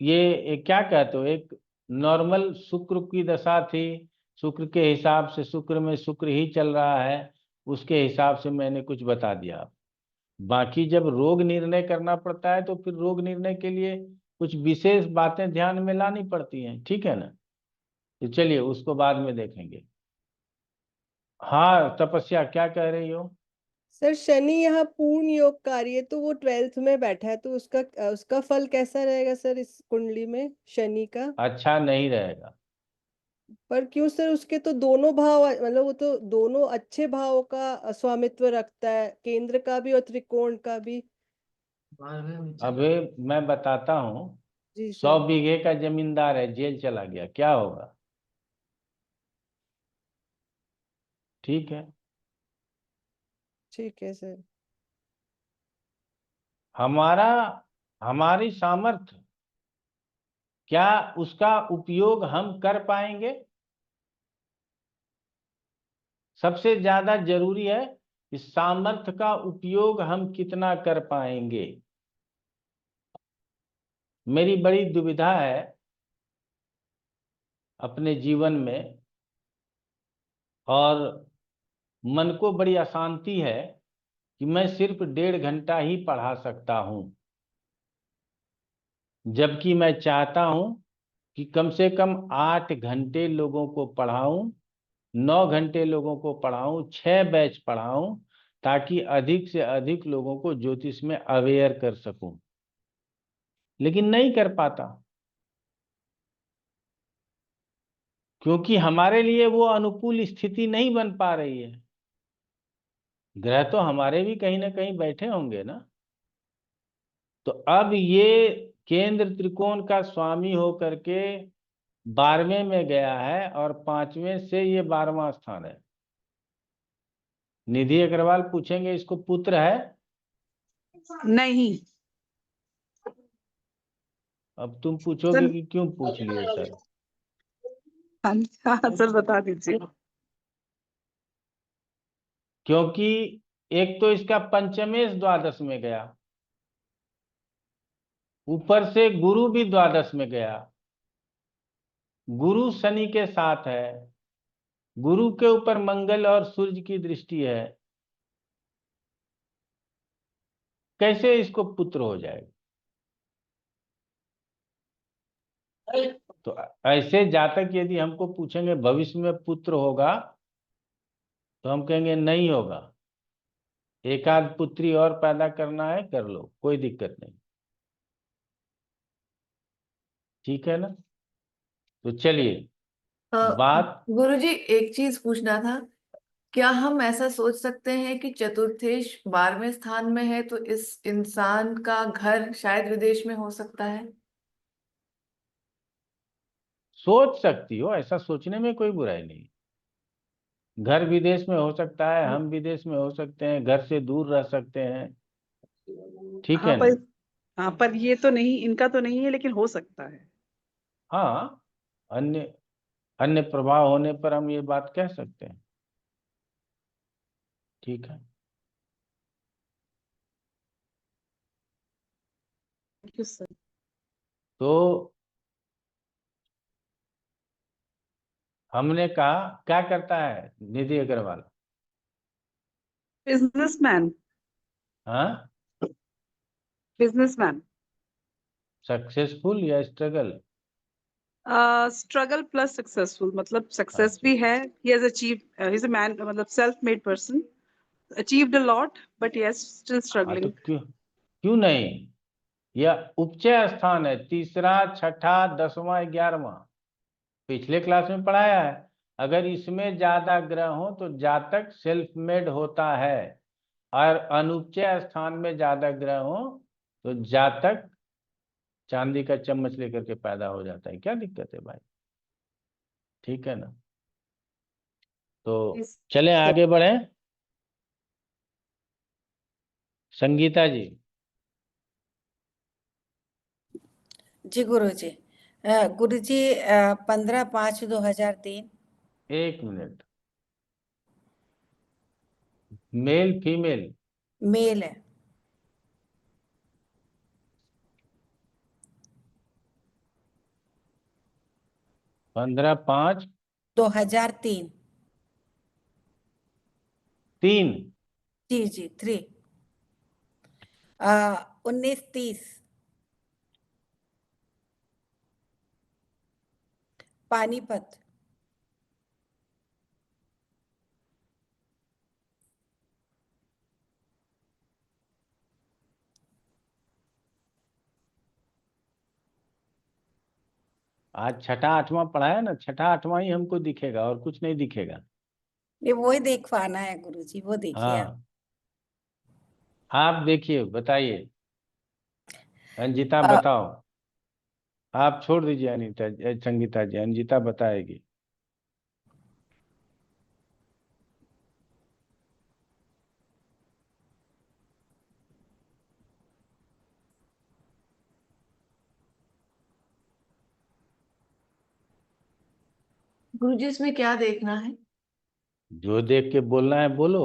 ये क्या कहते हो, एक नॉर्मल शुक्र की दशा थी, शुक्र के हिसाब से, शुक्र में शुक्र ही चल रहा है, उसके हिसाब से मैंने कुछ बता दिया। बाकी जब रोग निर्णय करना पड़ता है तो फिर रोग निर्णय के लिए कुछ विशेष बातें ध्यान में लानी पड़ती हैं। ठीक है ना? तो चलिए उसको बाद में देखेंगे। हाँ तपस्या, क्या कह रही हो? सर शनि यहाँ पूर्ण योगकारी है, तो वो 12th में बैठा है, तो उसका उसका फल कैसा रहेगा सर इस कुंडली में शनि का? अच्छा नहीं रहेगा। पर क्यों सर, उसके तो दोनों भाव, मतलब वो तो दोनों अच्छे भावों का स्वामित्व रखता है, केंद्र का भी और त्रिकोण का भी। अबे मैं बताता हूँ, जी 100 बीघे का जमींदार है, जेल चला गया, क्या होगा? ठीक है। ठीक है सर। हमारा हमारी सामर्थ्य, क्या उसका उपयोग हम कर पाएंगे? सबसे ज्यादा जरूरी है इस सामर्थ्य का उपयोग हम कितना कर पाएंगे। मेरी बड़ी दुविधा है अपने जीवन में, और मन को बड़ी अशांति है कि मैं सिर्फ 1.5 घंटा ही पढ़ा सकता हूं, जबकि मैं चाहता हूं कि कम से कम 8 घंटे लोगों को पढ़ाऊं, 9 घंटे लोगों को पढ़ाऊं, 6 बैच पढ़ाऊं, ताकि अधिक से अधिक लोगों को ज्योतिष में अवेयर कर सकूं, लेकिन नहीं कर पाता, क्योंकि हमारे लिए वो अनुकूल स्थिति नहीं बन पा रही है। ग्रह तो हमारे भी कहीं ना कहीं बैठे होंगे ना। तो अब ये केंद्र त्रिकोण का स्वामी होकर के 12वें में गया है, और 5वें से ये 12वां स्थान है। निधि अग्रवाल पूछेंगे, इसको पुत्र है? नहीं। अब तुम पूछोगे सर कि क्यों पूछ लिए सर। हाँ सर बता दीजिए। क्योंकि एक तो इसका पंचमेश द्वादश में गया, ऊपर से गुरु भी द्वादश में गया, गुरु शनि के साथ है, गुरु के ऊपर मंगल और सूर्य की दृष्टि है, कैसे इसको पुत्र हो जाएगा। तो ऐसे जातक यदि हमको पूछेंगे भविष्य में पुत्र होगा, तो हम कहेंगे नहीं होगा, एक आध पुत्री और पैदा करना है कर लो, कोई दिक्कत नहीं। ठीक है ना। तो चलिए बात, गुरुजी एक चीज पूछना था, क्या हम ऐसा सोच सकते हैं कि चतुर्थेश 12वें स्थान में है तो इस इंसान का घर शायद विदेश में हो सकता है? सोच सकती हो, ऐसा सोचने में कोई बुराई नहीं। घर विदेश में हो सकता है, हम विदेश में हो सकते हैं, घर से दूर रह सकते हैं। ठीक हाँ है पर ना। हाँ पर ये तो नहीं, इनका तो नहीं है, लेकिन हो सकता है। हाँ, अन्य अन्य प्रभाव होने पर हम ये बात कह सकते हैं। ठीक है। Thank you sir. तो हमने कहा क्या करता है निधि अग्रवाल। बिजनेसमैन। हाँ, बिजनेसमैन। सक्सेसफुल या स्ट्रगल। स्ट्रगल प्लस सक्सेसफुल, मतलब सक्सेस अच्छा, भी है। He has achieved, he is a man, मतलब self made person, achieved a lot, but yes still हाँ तो स्ट्रगलिंग। क्यों क्यों नहीं, यह उपचय स्थान है, तीसरा छठा 10वां 11वां, पिछले क्लास में पढ़ाया है। अगर इसमें ज्यादा ग्रह हो तो जातक सेल्फ मेड होता है, और अनुपचय स्थान में ज्यादा ग्रह हो तो जातक चांदी का चम्मच लेकर के पैदा हो जाता है। क्या दिक्कत है भाई। ठीक है ना। तो चलें आगे बढ़े। संगीता जी। जी गुरुजी। गुरुजी 15/5/2003। एक मिनट, मेल फीमेल। मेल है। पंद्रह पाँच 2003। तीन। जी जी 3। 19:30 पानीपत। आज छठा आठवां पढ़ाया ना, छठा आठवां ही हमको दिखेगा और कुछ नहीं दिखेगा। ये वो ही देख पाना है गुरुजी, वो देखिए आप। हाँ, आप देखिए बताइए। अंजिता अ, बताओ। आप छोड़ दीजिए अनीता संगीता जी, अंजिता बताएगी। गुरुजी इसमें क्या देखना है? जो देख के बोलना है बोलो।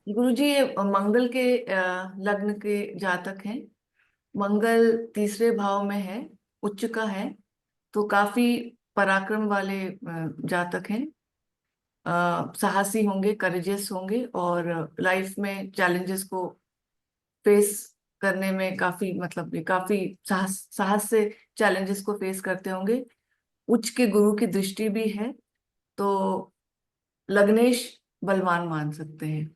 गुरुजी ये मंगल के लग्न के जातक हैं। मंगल तीसरे भाव में है, उच्च का है, तो काफी पराक्रम वाले जातक हैं। साहसी होंगे, करेजियस होंगे, और लाइफ में चैलेंजेस को फेस करने में काफी, मतलब ये काफी साहस साहस से चैलेंजेस को फेस करते होंगे। उच्च के गुरु की दृष्टि भी है, तो लग्नेश बलवान मान सकते हैं।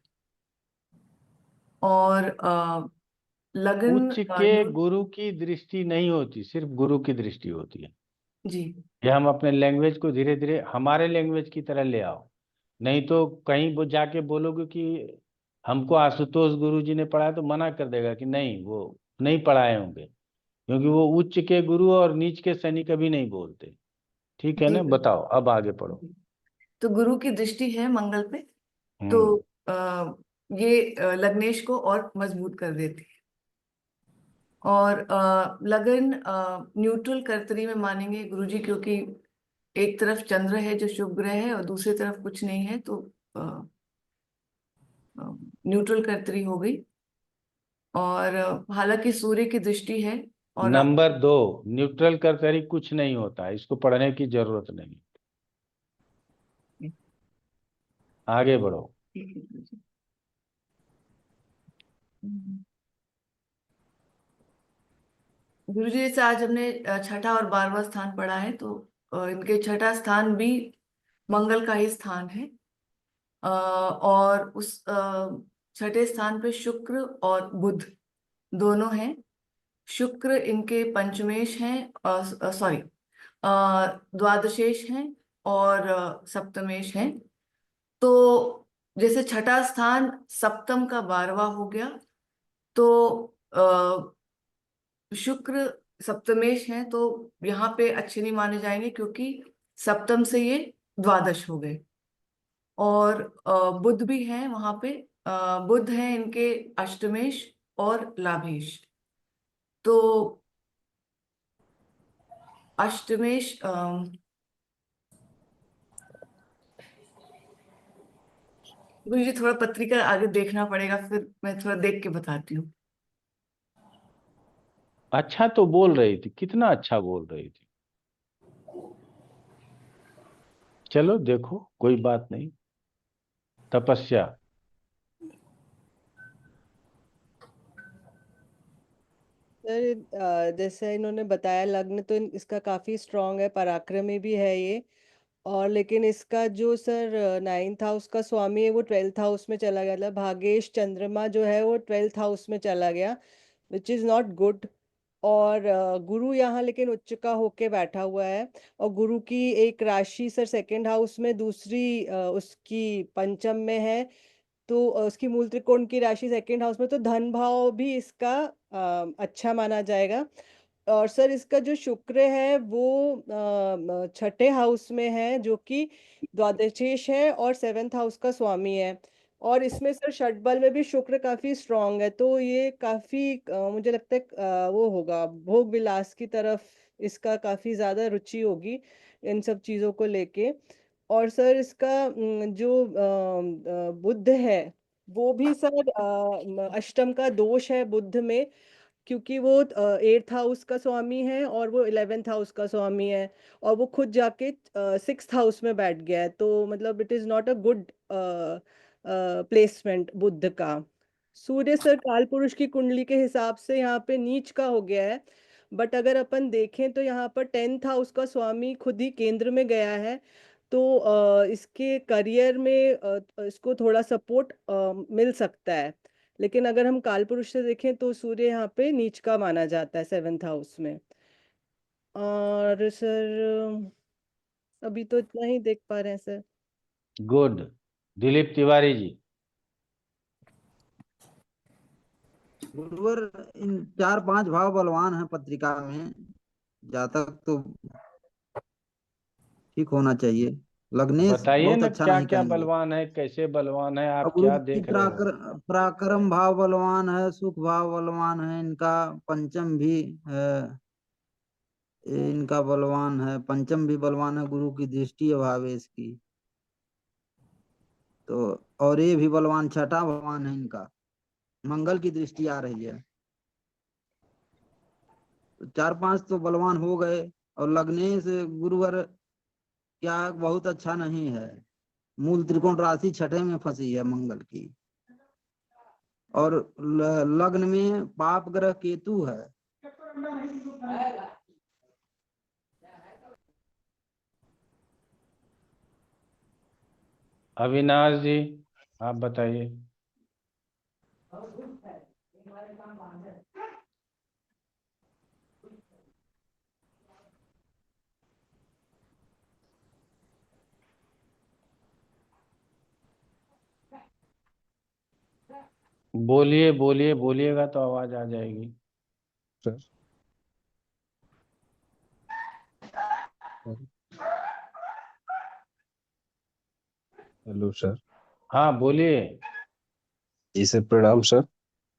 और लगन उच्च के गुरु की दृष्टि नहीं होती, सिर्फ गुरु की दृष्टि होती है। जी ये हम अपने लैंग्वेज को धीरे धीरे हमारे लैंग्वेज की तरह ले आओ। नहीं तो कहीं वो जाके बोलोगे कि हमको आशुतोष गुरु जी ने पढ़ाया, तो मना कर देगा कि नहीं वो नहीं पढ़ाए होंगे, क्योंकि वो उच्च के गुरु और नीच के शनि कभी नहीं बोलते। ठीक है जी ना। बताओ अब आगे पढ़ो। तो गुरु की दृष्टि है मंगल पे, तो हम्म। ये लग्नेश को और मजबूत कर देती है। और लगन न्यूट्रल कर्तरी में मानेंगे गुरुजी, क्योंकि एक तरफ चंद्र है जो शुभ ग्रह है और दूसरी तरफ कुछ नहीं है, तो न्यूट्रल कर्तरी हो गई। और हालांकि सूर्य की दृष्टि है और नंबर 2, न्यूट्रल कर्तरी कुछ नहीं होता, इसको पढ़ने की जरूरत नहीं। आगे बढ़ो। ठीक है गुरुजी। गुरुजी से आज हमने छठा और 12वां स्थान पढ़ा है, तो इनके छठा स्थान भी मंगल का ही स्थान है। और उस छठे स्थान पे शुक्र और बुध दोनों हैं। शुक्र इनके पंचमेश हैं, सॉरी द्वादशेश हैं और सप्तमेश हैं। तो जैसे छठा स्थान सप्तम का 12वां हो गया, तो शुक्र सप्तमेश हैं, तो यहाँ पे अच्छे नहीं माने जाएंगे, क्योंकि सप्तम से ये द्वादश हो गए। और बुध भी हैं वहां पे, बुध है इनके अष्टमेश और लाभेश। तो अष्टमेश मुझे थोड़ा पत्रिका आगे देखना पड़ेगा, फिर मैं थोड़ा देख के बताती हूँ। अच्छा तो बोल रही थी, कितना अच्छा बोल रही थी। चलो देखो, कोई बात नहीं। तपस्या। सर जैसे इन्होंने बताया, लग्न तो इसका काफी स्ट्रांग है, पराक्रमी भी है ये। और लेकिन इसका जो सर 9th हाउस का स्वामी है वो 12th हाउस में चला गया, मतलब भागेश चंद्रमा जो है वो 12th हाउस में चला गया, विच इज नॉट गुड। और गुरु यहाँ लेकिन उच्च का होके बैठा हुआ है। और गुरु की एक राशि सर 2nd हाउस में, दूसरी उसकी पंचम में है। तो उसकी मूल त्रिकोण की राशि 2nd हाउस में, तो धन भाव भी इसका अच्छा माना जाएगा। और सर इसका जो शुक्र है वो छठे हाउस में है, जो कि द्वादशेश है और 7th हाउस का स्वामी है। और इसमें सर षटबल में भी शुक्र काफी स्ट्रांग है, तो ये काफी मुझे लगता है वो होगा, भोग विलास की तरफ इसका काफी ज्यादा रुचि होगी इन सब चीजों को लेके। और सर इसका जो बुध है वो भी सर अष्टम का दोष है बुध में, क्योंकि वो 8th हाउस का स्वामी है और वो 11th हाउस का स्वामी है। और वो खुद जाके 6th हाउस में बैठ गया है, तो मतलब it is not a good placement Budh का। सूर्य सर काल पुरुष की कुंडली के हिसाब से यहाँ पे नीच का हो गया है। बट अगर अपन देखें तो यहाँ पर 10th हाउस का स्वामी खुद ही केंद्र में गया है, तो इसके करियर में इसको थोड़ा सपोर्ट मिल सकता है। लेकिन अगर हम काल पुरुष से देखें तो सूर्य यहाँ पे नीच का माना जाता है 7th हाउस में। और सर अभी तो इतना ही देख पा रहे हैं सर। गुड। दिलीप तिवारी जी। गुरुवर, इन 4-5 भाव बलवान हैं पत्रिका में, जातक तो ठीक होना चाहिए। लग्नेश बताइए बहुत ना अच्छा क्या नहीं क्या कहेंगे। बलवान है, कैसे बलवान है, और आप गुरु क्या जी देख रहे हो। पराक्रम भाव बलवान है, सुख भाव बलवान है, इनका पंचम भी है, इनका बलवान है, पंचम भी बलवान है, गुरु की दृष्टि अभाव है इसकी। तो और ये भी बलवान, छठा बलवान है इनका, मंगल की दृष्टि आ रही है। तो 4-5 तो बलवान हो गए। और लग्नेश गुरुवर क्या बहुत अच्छा नहीं है, मूल त्रिकोण राशि छठे में फंसी है मंगल की। और लग्न में पाप ग्रह केतु है। अविनाश जी, आप बताइए। बोलिए बोलिए, बोलिएगा तो आवाज आ जाएगी। Sir hello sir. हाँ बोलिए। जी सर, प्रणाम सर।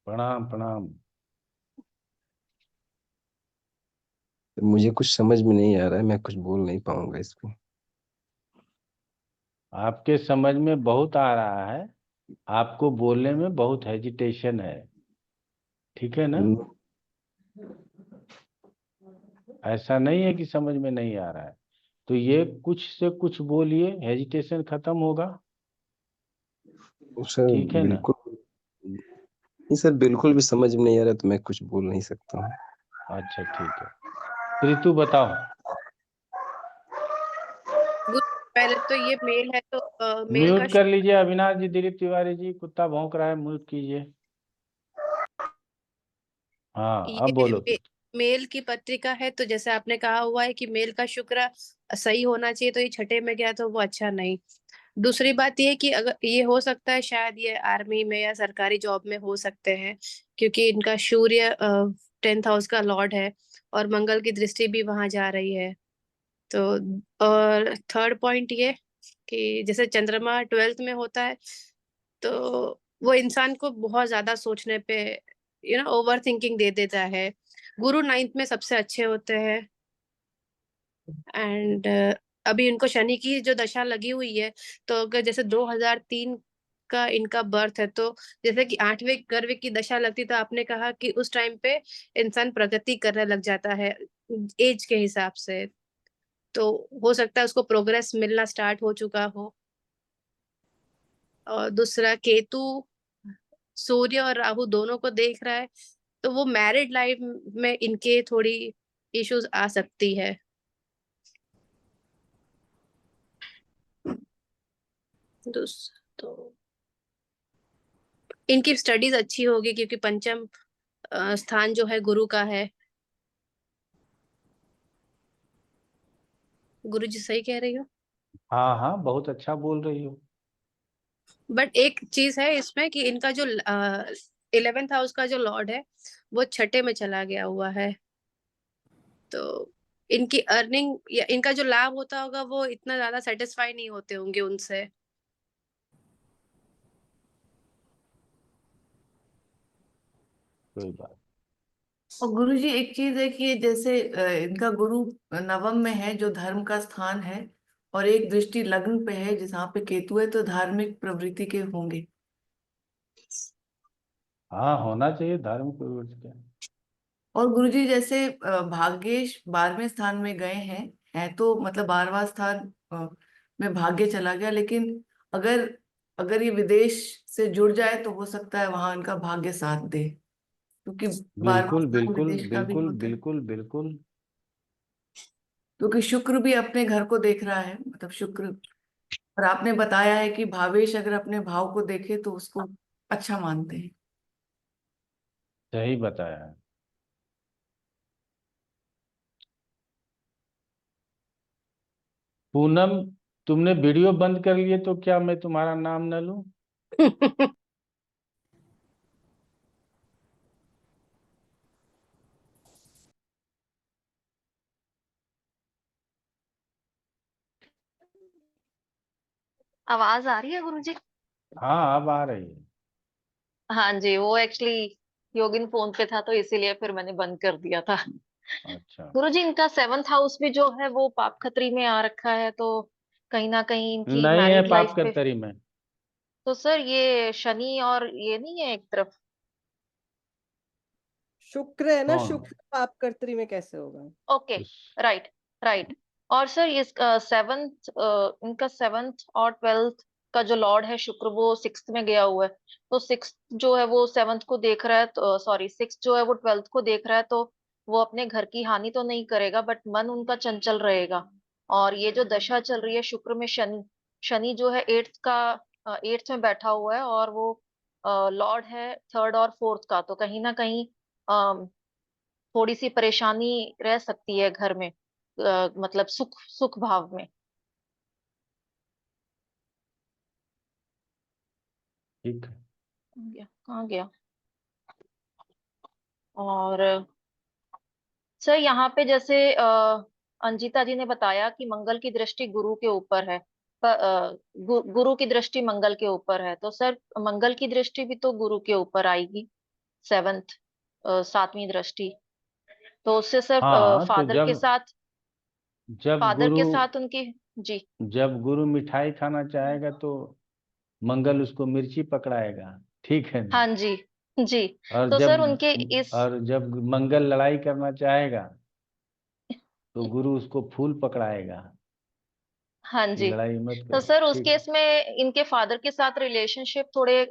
प्रणाम प्रणाम। मुझे कुछ समझ में नहीं आ रहा है, मैं कुछ बोल नहीं पाऊंगा इस पे। आपके समझ में बहुत आ रहा है, आपको बोलने में बहुत हेजिटेशन है, ठीक है ना? हम्म, ऐसा नहीं है कि समझ में नहीं आ रहा है। तो ये कुछ से कुछ बोलिए, हेजिटेशन खत्म होगा, सर ठीक है ना? बिल्कुल नहीं सर, बिल्कुल भी समझ में नहीं आ रहा तो मैं कुछ बोल नहीं सकता हूँ। अच्छा ठीक है, प्रीतु बताओ। गुरु पहले तो ये मेल है तो मेल का म्यूट कर लीजिए अविनाश जी, दिलीप तिवारी जी, कुत्ता भौंक रहा है, म्यूट कीजिए। हाँ अब ये बोलो प्रीतु। मेल की पत्रिका है, तो जैसे आपने कहा हुआ है कि मेल का शुक्र सही होना चाहिए, तो ये छठे में गया तो वो अच्छा नहीं। दूसरी बात ये है कि अगर ये हो सकता है शायद ये आर्मी में या सरकारी जॉब में हो सकते हैं, क्योंकि इनका सूर्य 10th हाउस का लॉर्ड है और मंगल की दृष्टि भी वहां जा रही है। तो और थर्ड पॉइंट ये कि जैसे चंद्रमा 12th में होता है, तो वो इंसान को बहुत ज्यादा सोचने पे ओवर थिंकिंग दे देता है। गुरु 9th में सबसे अच्छे होते हैं। एंड अभी इनको शनि की जो दशा लगी हुई है, तो अगर जैसे 2003 का इनका बर्थ है, तो जैसे कि 8वें गर्भ की दशा लगती, तो आपने कहा कि उस टाइम पे इंसान प्रगति करने लग जाता है एज के हिसाब से। तो हो सकता है उसको प्रोग्रेस मिलना स्टार्ट हो चुका हो। और दूसरा, केतु सूर्य और राहु दोनों को देख रहा है, तो वो मैरिड लाइफ में इनके थोड़ी इश्यूज आ सकती है। तो इनकी स्टडीज अच्छी होगी, क्योंकि पंचम स्थान जो है गुरु का है। गुरु जी सही कह रही हो? हाँ हाँ, बहुत अच्छा बोल रही हो। बट एक चीज है इसमें कि इनका जो 11th हाउस का जो लॉर्ड है वो छठे में चला गया हुआ है, तो इनकी अर्निंग या इनका जो लाभ होता होगा वो इतना ज्यादा सेटिस्फाई नहीं होते होंगे उनसे। कोई बात। और गुरु जी एक चीज है कि जैसे इनका गुरु नवम में है जो धर्म का स्थान है, और एक दृष्टि लग्न पे है जहाँ पे केतु है, तो धार्मिक प्रवृत्ति के होंगे। हाँ होना चाहिए धार्मिक प्रवृत्ति। और गुरुजी जैसे भाग्येश 12वें स्थान में गए हैं तो मतलब 12वां स्थान में भाग्य चला गया, लेकिन अगर अगर ये विदेश से जुड़ जाए तो हो सकता है वहां इनका भाग्य साथ दे, क्योंकि 12वां बिल्कुल स्थान बिल्कुल विदेश का भी बिल्कुल होता है। बिल्कुल बिल्कुल। क्योंकि शुक्र भी अपने घर को देख रहा है, मतलब शुक्र। और आपने बताया है कि भावेश अगर अपने भाव को देखे तो उसको अच्छा मानते हैं। सही बताया है। पूनम, तुमने वीडियो बंद कर लिए तो क्या मैं तुम्हारा नाम न लूं? आवाज आ रही है गुरुजी? हाँ अब आ रही है। हाँ जी, वो एक्चुअली योगिन फोन पे था तो इसीलिए फिर मैंने बंद कर दिया था। अच्छा। गुरुजी, इनका 7th हाउस भी जो है वो पाप खत्री में आ रखा है, तो कहीं ना कहीं इनकी नहीं है मैरिड पाप लाइफ पे। करतरी में। तो सर ये शनि और ये नहीं है एक तरफ? शुक्र है ना, कौन? शुक्र पाप कर्तरी में कैसे होगा? ओके, उस राइट राइट। और सर ये 7th, इनका 7th और 12th का जो लॉर्ड है शुक्र, वो 6th में गया हुआ है। तो 6th जो है वो 7th को देख रहा है, तो सॉरी 6th जो है वो 12th को देख रहा है, तो वो अपने घर की हानि तो नहीं करेगा, बट मन उनका चंचल रहेगा। और ये जो दशा चल रही है शुक्र में, शनि शनि जो है 8th में बैठा हुआ है, और वो लॉर्ड है 3rd और 4th का, तो कहीं ना कहीं थोड़ी सी परेशानी रह सकती है घर में, मतलब सुख सुख भाव में। ठीक है। कहाँ गया? और सर यहाँ पे जैसे अंजिता जी ने बताया कि मंगल की दृष्टि गुरु के ऊपर है, गुरु की दृष्टि मंगल के ऊपर है, तो सर मंगल की दृष्टि भी तो गुरु के ऊपर आएगी, 7th 7वीं दृष्टि। तो उससे सर हाँ, तो फादर के जब साथ जब फादर गुरु के साथ उनकी। जी। जब गुरु मिठाई खाना चाहेगा तो मंगल उसको मिर्ची पकड़ाएगा, ठीक है ना। हाँ जी। जी। और तो जब सर उनके इस। और जब मंगल लड़ाई करना चाहेगा तो गुरु उसको फूल पकड़ाएगा हाँ कि जी। लड़ाई मत तो करो, सर उस ठीक है। केस में इनके फादर के साथ रिलेशनशिप थोड़े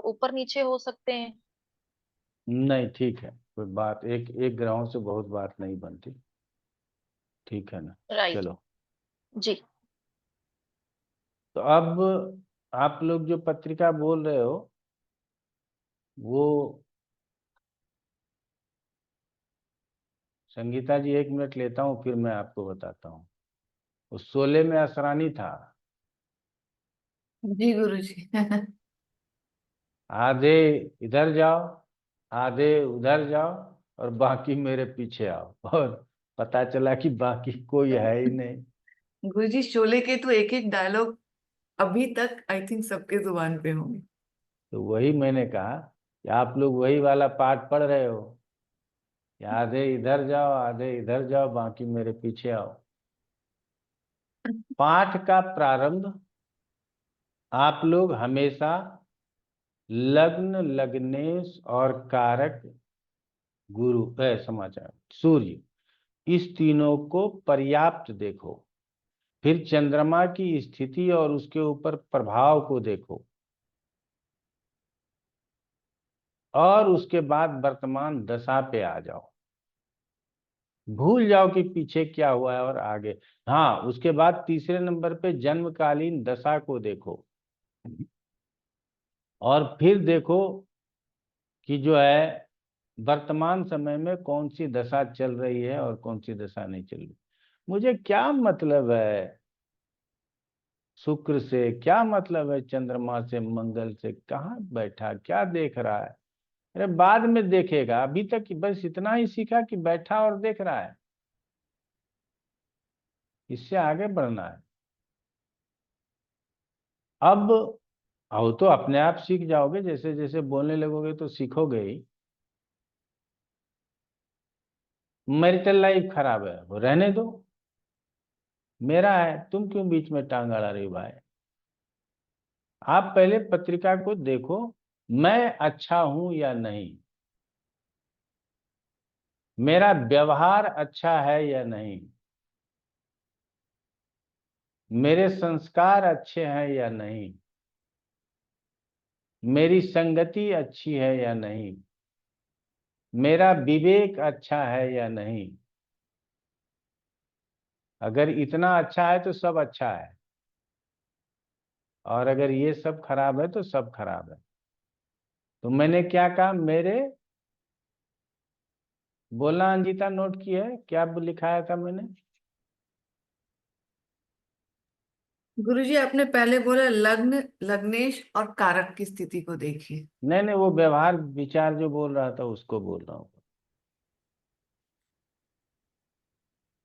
ऊपर नीचे हो सकते हैं। नहीं, ठीक है, कोई बात, एक एक ग्रहों से बहुत बात नहीं बनती, ठीक है ना। राइट। चलो, जी। तो अब आप लोग जो पत्रिका बोल रहे हो वो, संगीता जी 1 मिनट लेता हूँ फिर मैं आपको बताता हूँ। उस 16 में असरानी था, जी गुरुजी। आधे इधर जाओ आधे उधर जाओ और बाकी मेरे पीछे आओ, और पता चला कि बाकी कोई है ही नहीं। गुरुजी शोले के तो एक एक डायलॉग अभी तक आई थिंक सबके जुबान पे होंगे। तो वही मैंने कहा कि आप लोग वही वाला पाठ पढ़ रहे हो कि आधे इधर जाओ आधे इधर जाओ बाकी मेरे पीछे आओ। पाठ का प्रारंभ आप लोग हमेशा लग्न, लग्नेश और कारक गुरु समाचार सूर्य, इस तीनों को पर्याप्त देखो, फिर चंद्रमा की स्थिति और उसके ऊपर प्रभाव को देखो, और उसके बाद वर्तमान दशा पे आ जाओ। भूल जाओ कि पीछे क्या हुआ है और आगे। हाँ, उसके बाद तीसरे नंबर पे जन्मकालीन दशा को देखो, और फिर देखो कि जो है वर्तमान समय में कौन सी दशा चल रही है और कौन सी दशा नहीं चल रही। मुझे क्या मतलब है शुक्र से, क्या मतलब है चंद्रमा से, मंगल से, कहाँ बैठा क्या देख रहा है। अरे बाद में देखेगा, अभी तक बस इतना ही सीखा कि बैठा और देख रहा है, इससे आगे बढ़ना है। अब आओ तो अपने आप सीख जाओगे, जैसे जैसे बोलने लगोगे तो सीखोगे ही। मैरिटल लाइफ खराब है, वो रहने दो, मेरा है, तुम क्यों बीच में टांग अड़ा रही हो भाई। आप पहले पत्रिका को देखो, मैं अच्छा हूं या नहीं, मेरा व्यवहार अच्छा है या नहीं, मेरे संस्कार अच्छे हैं या नहीं, मेरी संगति अच्छी है या नहीं, मेरा विवेक अच्छा है या नहीं। अगर इतना अच्छा है तो सब अच्छा है, और अगर ये सब खराब है तो सब खराब है। तो मैंने क्या कहा, मेरे बोलना अंजिता नोट की है क्या लिखाया था मैंने। गुरुजी आपने पहले बोला लग्न, लग्नेश और कारक की स्थिति को देखिए। नहीं नहीं, वो व्यवहार विचार जो बोल रहा था उसको बोल रहा हूँ।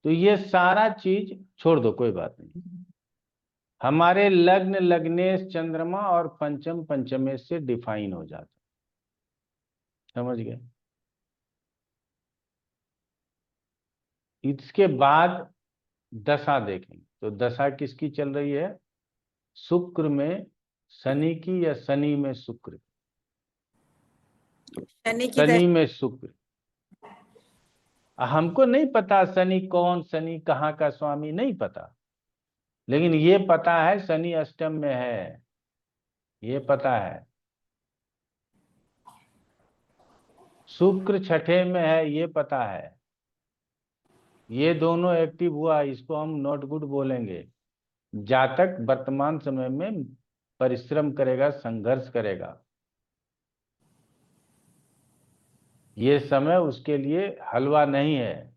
तो ये सारा चीज छोड़ दो, कोई बात नहीं। हमारे लग्न, लग्नेश, चंद्रमा और पंचम पंचमेश से डिफाइन हो जाता, समझ गए। इसके बाद दशा देखेंगे, तो दशा किसकी चल रही है, शुक्र में शनि की या शनि में शुक्र, शनि की शनि दशा। में शुक्र। हमको नहीं पता शनि कौन, शनि कहाँ का स्वामी, नहीं पता, लेकिन ये पता है शनि अष्टम में है, ये पता है। शुक्र छठे में है, ये पता है। ये दोनों एक्टिव हुआ, इसको हम नॉट गुड बोलेंगे। जातक वर्तमान समय में परिश्रम करेगा, संघर्ष करेगा, ये समय उसके लिए हलवा नहीं है।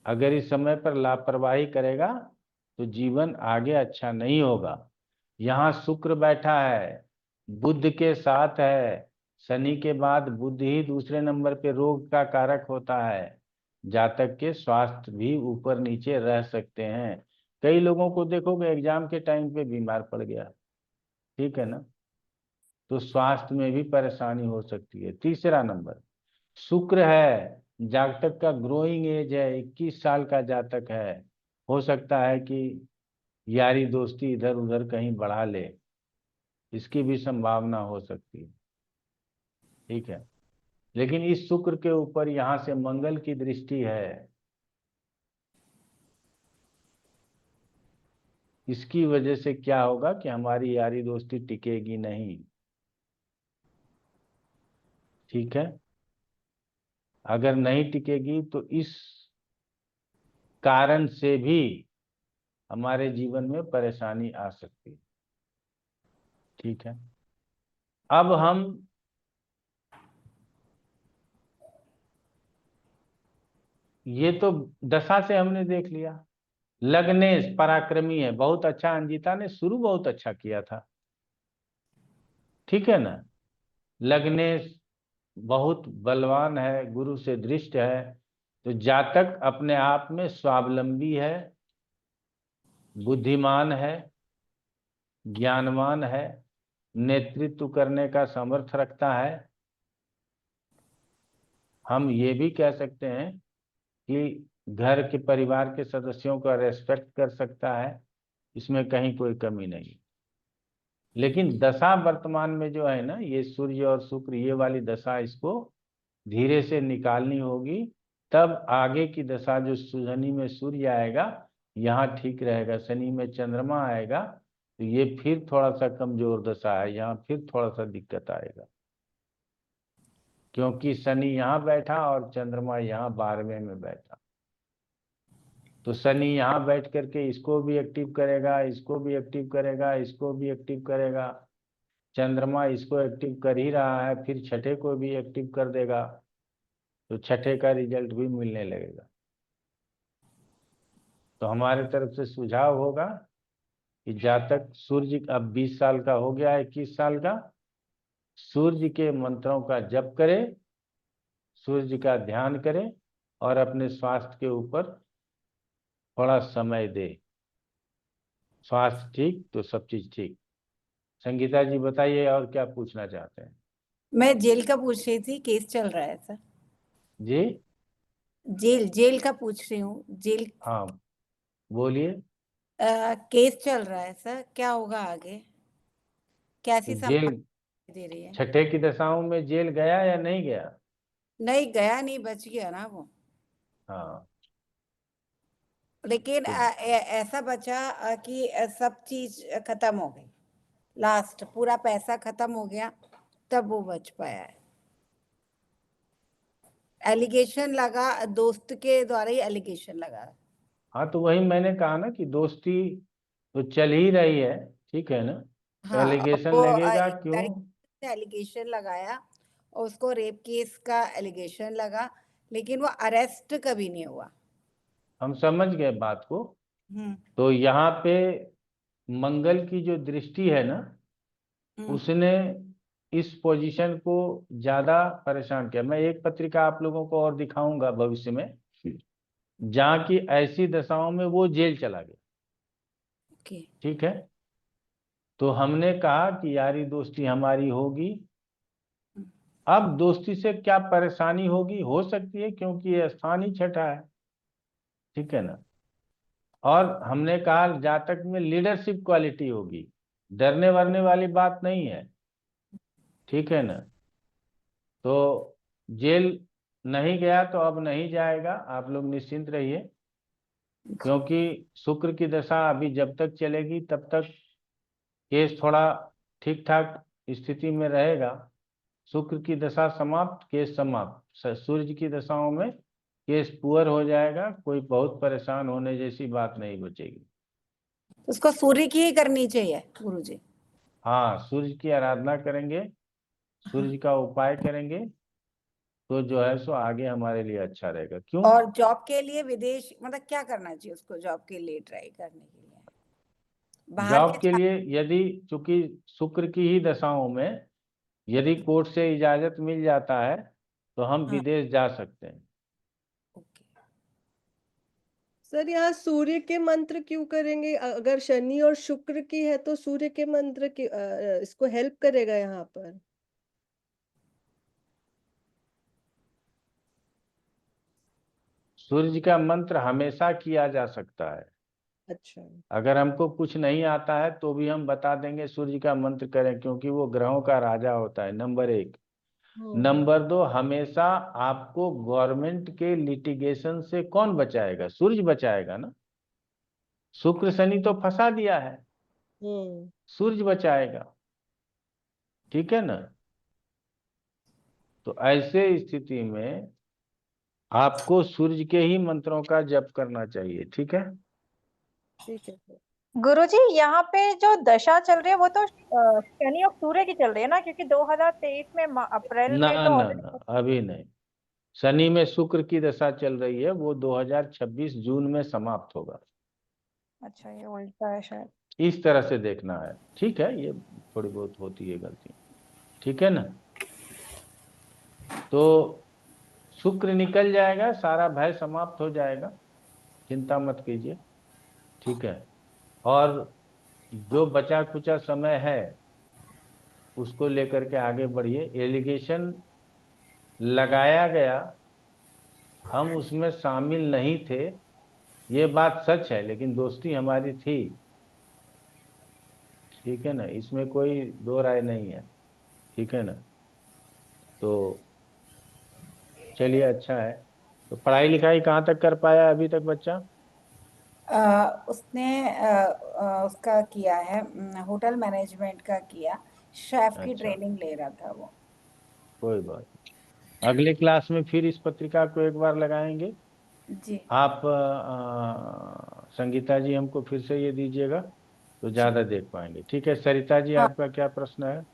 अगर इस समय पर लापरवाही करेगा तो जीवन आगे अच्छा नहीं होगा। यहाँ शुक्र बैठा है, बुध के साथ है, शनि के बाद बुध ही दूसरे नंबर पे रोग का कारक होता है। जातक के स्वास्थ्य भी ऊपर नीचे रह सकते हैं, कई लोगों को देखोगे एग्जाम के टाइम पे बीमार पड़ गया, ठीक है ना, तो स्वास्थ्य में भी परेशानी हो सकती है। तीसरा नंबर, शुक्र है, जातक का ग्रोइंग एज है, 21 साल का जातक है, हो सकता है कि यारी दोस्ती इधर उधर कहीं बढ़ा ले, इसकी भी संभावना हो सकती है, ठीक है। लेकिन इस शुक्र के ऊपर यहाँ से मंगल की दृष्टि है, इसकी वजह से क्या होगा कि हमारी यारी दोस्ती टिकेगी नहीं, ठीक है। अगर नहीं टिकेगी तो इस कारण से भी हमारे जीवन में परेशानी आ सकती है, ठीक है। अब हम ये तो दशा से हमने देख लिया। लग्नेश पराक्रमी है, बहुत अच्छा, अंजिता ने शुरू बहुत अच्छा किया था, ठीक है ना। लग्नेश बहुत बलवान है, गुरु से दृष्ट है, तो जातक अपने आप में स्वावलंबी है, बुद्धिमान है, ज्ञानवान है, नेतृत्व करने का सामर्थ्य रखता है। हम ये भी कह सकते हैं कि घर के परिवार के सदस्यों का रेस्पेक्ट कर सकता है, इसमें कहीं कोई कमी नहीं। लेकिन दशा वर्तमान में जो है ना, ये सूर्य और शुक्र, ये वाली दशा इसको धीरे से निकालनी होगी, तब आगे की दशा जो शनि में सूर्य आएगा यहाँ ठीक रहेगा, शनि में चंद्रमा आएगा तो ये फिर थोड़ा सा कमजोर दशा है, यहाँ फिर थोड़ा सा दिक्कत आएगा, क्योंकि शनि यहाँ बैठा और चंद्रमा यहाँ 12वें में बैठा। तो शनि यहाँ बैठ करके इसको भी एक्टिव करेगा, इसको भी एक्टिव करेगा, इसको भी एक्टिव करेगा, चंद्रमा इसको एक्टिव कर ही रहा है, फिर छठे को भी एक्टिव कर देगा, तो छठे का रिजल्ट भी मिलने लगेगा। तो हमारे तरफ से सुझाव होगा कि जातक सूर्य अब 20 साल का हो गया, 21 साल का, सूर्य के मंत्रों का जप करे, सूर्य का ध्यान करे और अपने स्वास्थ्य के ऊपर थोड़ा समय दे। स्वास्थ्य ठीक तो सब चीज ठीक। संगीता जी बताइए और क्या पूछना चाहते हैं? मैं जेल का पूछ रही थी, केस चल रहा है सर। जी जेल का पूछ रही हूँ, जेल हाँ बोलिए। केस चल रहा है सर, क्या होगा आगे, कैसी जेल संभावना दे रही है? छठे की दशाओं में जेल गया या नहीं गया? नहीं गया, नहीं, बच गया ना वो। हाँ लेकिन तो ऐसा बचा कि सब चीज खत्म हो गई, लास्ट पूरा पैसा खत्म हो गया, तब वो बच पाया है। एलिगेशन लगा, दोस्त के द्वारा ही एलिगेशन लगा। हाँ, तो वही मैंने कहा ना कि दोस्ती तो चल ही रही है, ठीक है ना, तो हाँ, एलिगेशन वो लगेगा एक क्यों? लड़की ने एलिगेशन लगाया और उसको रेप केस का एलिगेशन लगा, लेकिन वो अरेस्ट कभी नहीं हुआ। हम समझ गए बात को। हम्म तो यहाँ पे मंगल की जो दृष्टि है ना, उसने इस पोजीशन को ज्यादा परेशान किया। मैं एक पत्रिका आप लोगों को और दिखाऊंगा भविष्य में, जहाँ की ऐसी दशाओं में वो जेल चला गया, ओके। ठीक है। तो हमने कहा कि यारी दोस्ती हमारी होगी। अब दोस्ती से क्या परेशानी होगी, हो सकती है, क्योंकि ये स्थान ही छठा है, ठीक है ना। और हमने कहा जातक में लीडरशिप क्वालिटी होगी, डरने वरने वाली बात नहीं है, ठीक है ना। तो जेल नहीं गया तो अब नहीं जाएगा, आप लोग निश्चिंत रहिए, क्योंकि शुक्र की दशा अभी जब तक चलेगी तब तक केस थोड़ा ठीक ठाक स्थिति में रहेगा। शुक्र की दशा समाप्त, केस समाप्त। सूर्य की दशाओं में केस पुअर हो जाएगा, कोई बहुत परेशान होने जैसी बात नहीं बचेगी। उसको सूर्य की ही करनी चाहिए गुरुजी। हाँ, सूर्य की आराधना करेंगे, सूर्य का उपाय करेंगे, तो जो है सो आगे हमारे लिए अच्छा रहेगा। क्यों? और जॉब के लिए विदेश, मतलब क्या करना चाहिए उसको जॉब के लिए ट्राई करने के लिए? बाहर जॉब के लिए यदि, चूंकि शुक्र की ही दशाओं में यदि कोर्ट से इजाजत मिल जाता है तो हम हाँ, विदेश जा सकते हैं। ओके। सर यहाँ सूर्य के मंत्र क्यों करेंगे? अगर शनि और शुक्र की है तो सूर्य के मंत्र की इसको हेल्प करेगा यहाँ पर। सूर्य का मंत्र हमेशा किया जा सकता है। अच्छा। अगर हमको कुछ नहीं आता है तो भी हम बता देंगे सूर्य का मंत्र करें, क्योंकि वो ग्रहों का राजा होता है, नंबर 1। नंबर 2, हमेशा आपको गवर्नमेंट के लिटिगेशन से कौन बचाएगा? सूर्य बचाएगा ना। शुक्र शनि तो फंसा दिया है, सूर्य बचाएगा। ठीक है ना। तो ऐसे स्थिति में आपको सूर्य के ही मंत्रों का जप करना चाहिए। ठीक है। ठीक है सर। गुरुजी यहाँ पे जो दशा चल रही है वो तो शनि और सूर्य की चल रही है ना, क्योंकि 2023 में अप्रैल ना में तो ना ऑलरेडी। ना, अभी नहीं। शनि में शुक्र की दशा चल रही है, वो 2026 जून में समाप्त होगा। अच्छा, ये उल्टा है शायद। इस तरह से देखना है। ठीक है, ये थोड़ी बहुत होती है गलती। ठीक है ना। तो शुक्र निकल जाएगा, सारा भय समाप्त हो जाएगा, चिंता मत कीजिए। ठीक है। और जो बचा कुचा समय है उसको लेकर के आगे बढ़िए। एलिगेशन लगाया गया, हम उसमें शामिल नहीं थे, ये बात सच है, लेकिन दोस्ती हमारी थी। ठीक है ना, इसमें कोई दो राय नहीं है। ठीक है ना। तो चलिए, अच्छा है। तो पढ़ाई लिखाई कहाँ तक कर पाया अभी तक बच्चा? उसने उसका किया है, होटल मैनेजमेंट का किया, शेफ की अच्छा, ट्रेनिंग ले रहा था वो। कोई बात नहीं। अगले क्लास में फिर इस पत्रिका को एक बार लगाएंगे। जी आप संगीता जी हमको फिर से ये दीजिएगा तो ज्यादा देख पाएंगे। ठीक है। सरिता जी, हाँ आपका क्या प्रश्न है?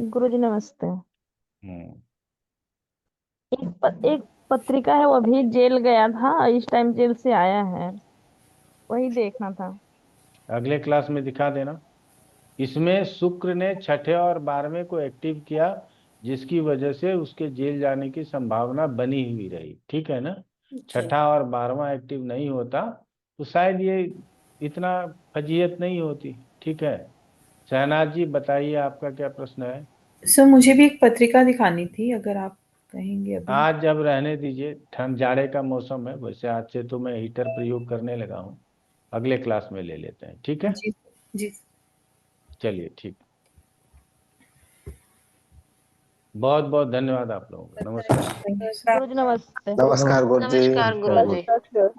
गुरुजी नमस्ते। हम्म। एक पत्रिका है, वो अभी जेल गया था, इस टाइम जेल से आया है, वही देखना था। अगले क्लास में दिखा देना। इसमें शुक्र ने छठे और 12वें को एक्टिव किया, जिसकी वजह से उसके जेल जाने की संभावना बनी हुई रही। ठीक है ना। जी। छठा और 12वां एक्टिव नहीं होता तो शायद ये इतना फजीयत नहीं होती। ठीक है। शहनाज जी, बताइए आपका क्या प्रश्न है? सर मुझे भी एक पत्रिका दिखानी थी, अगर आप कहेंगे अभी। आज जब रहने दीजिए, ठंड जाड़े का मौसम है, वैसे आज से तो मैं हीटर प्रयोग करने लगा हूँ। अगले क्लास में ले लेते हैं। ठीक है। जी जी। चलिए, ठीक। बहुत बहुत धन्यवाद आप लोगों का। नमस्कार। गुरुजी नमस्ते। नमस्कार गुरुजी। नमस्कार।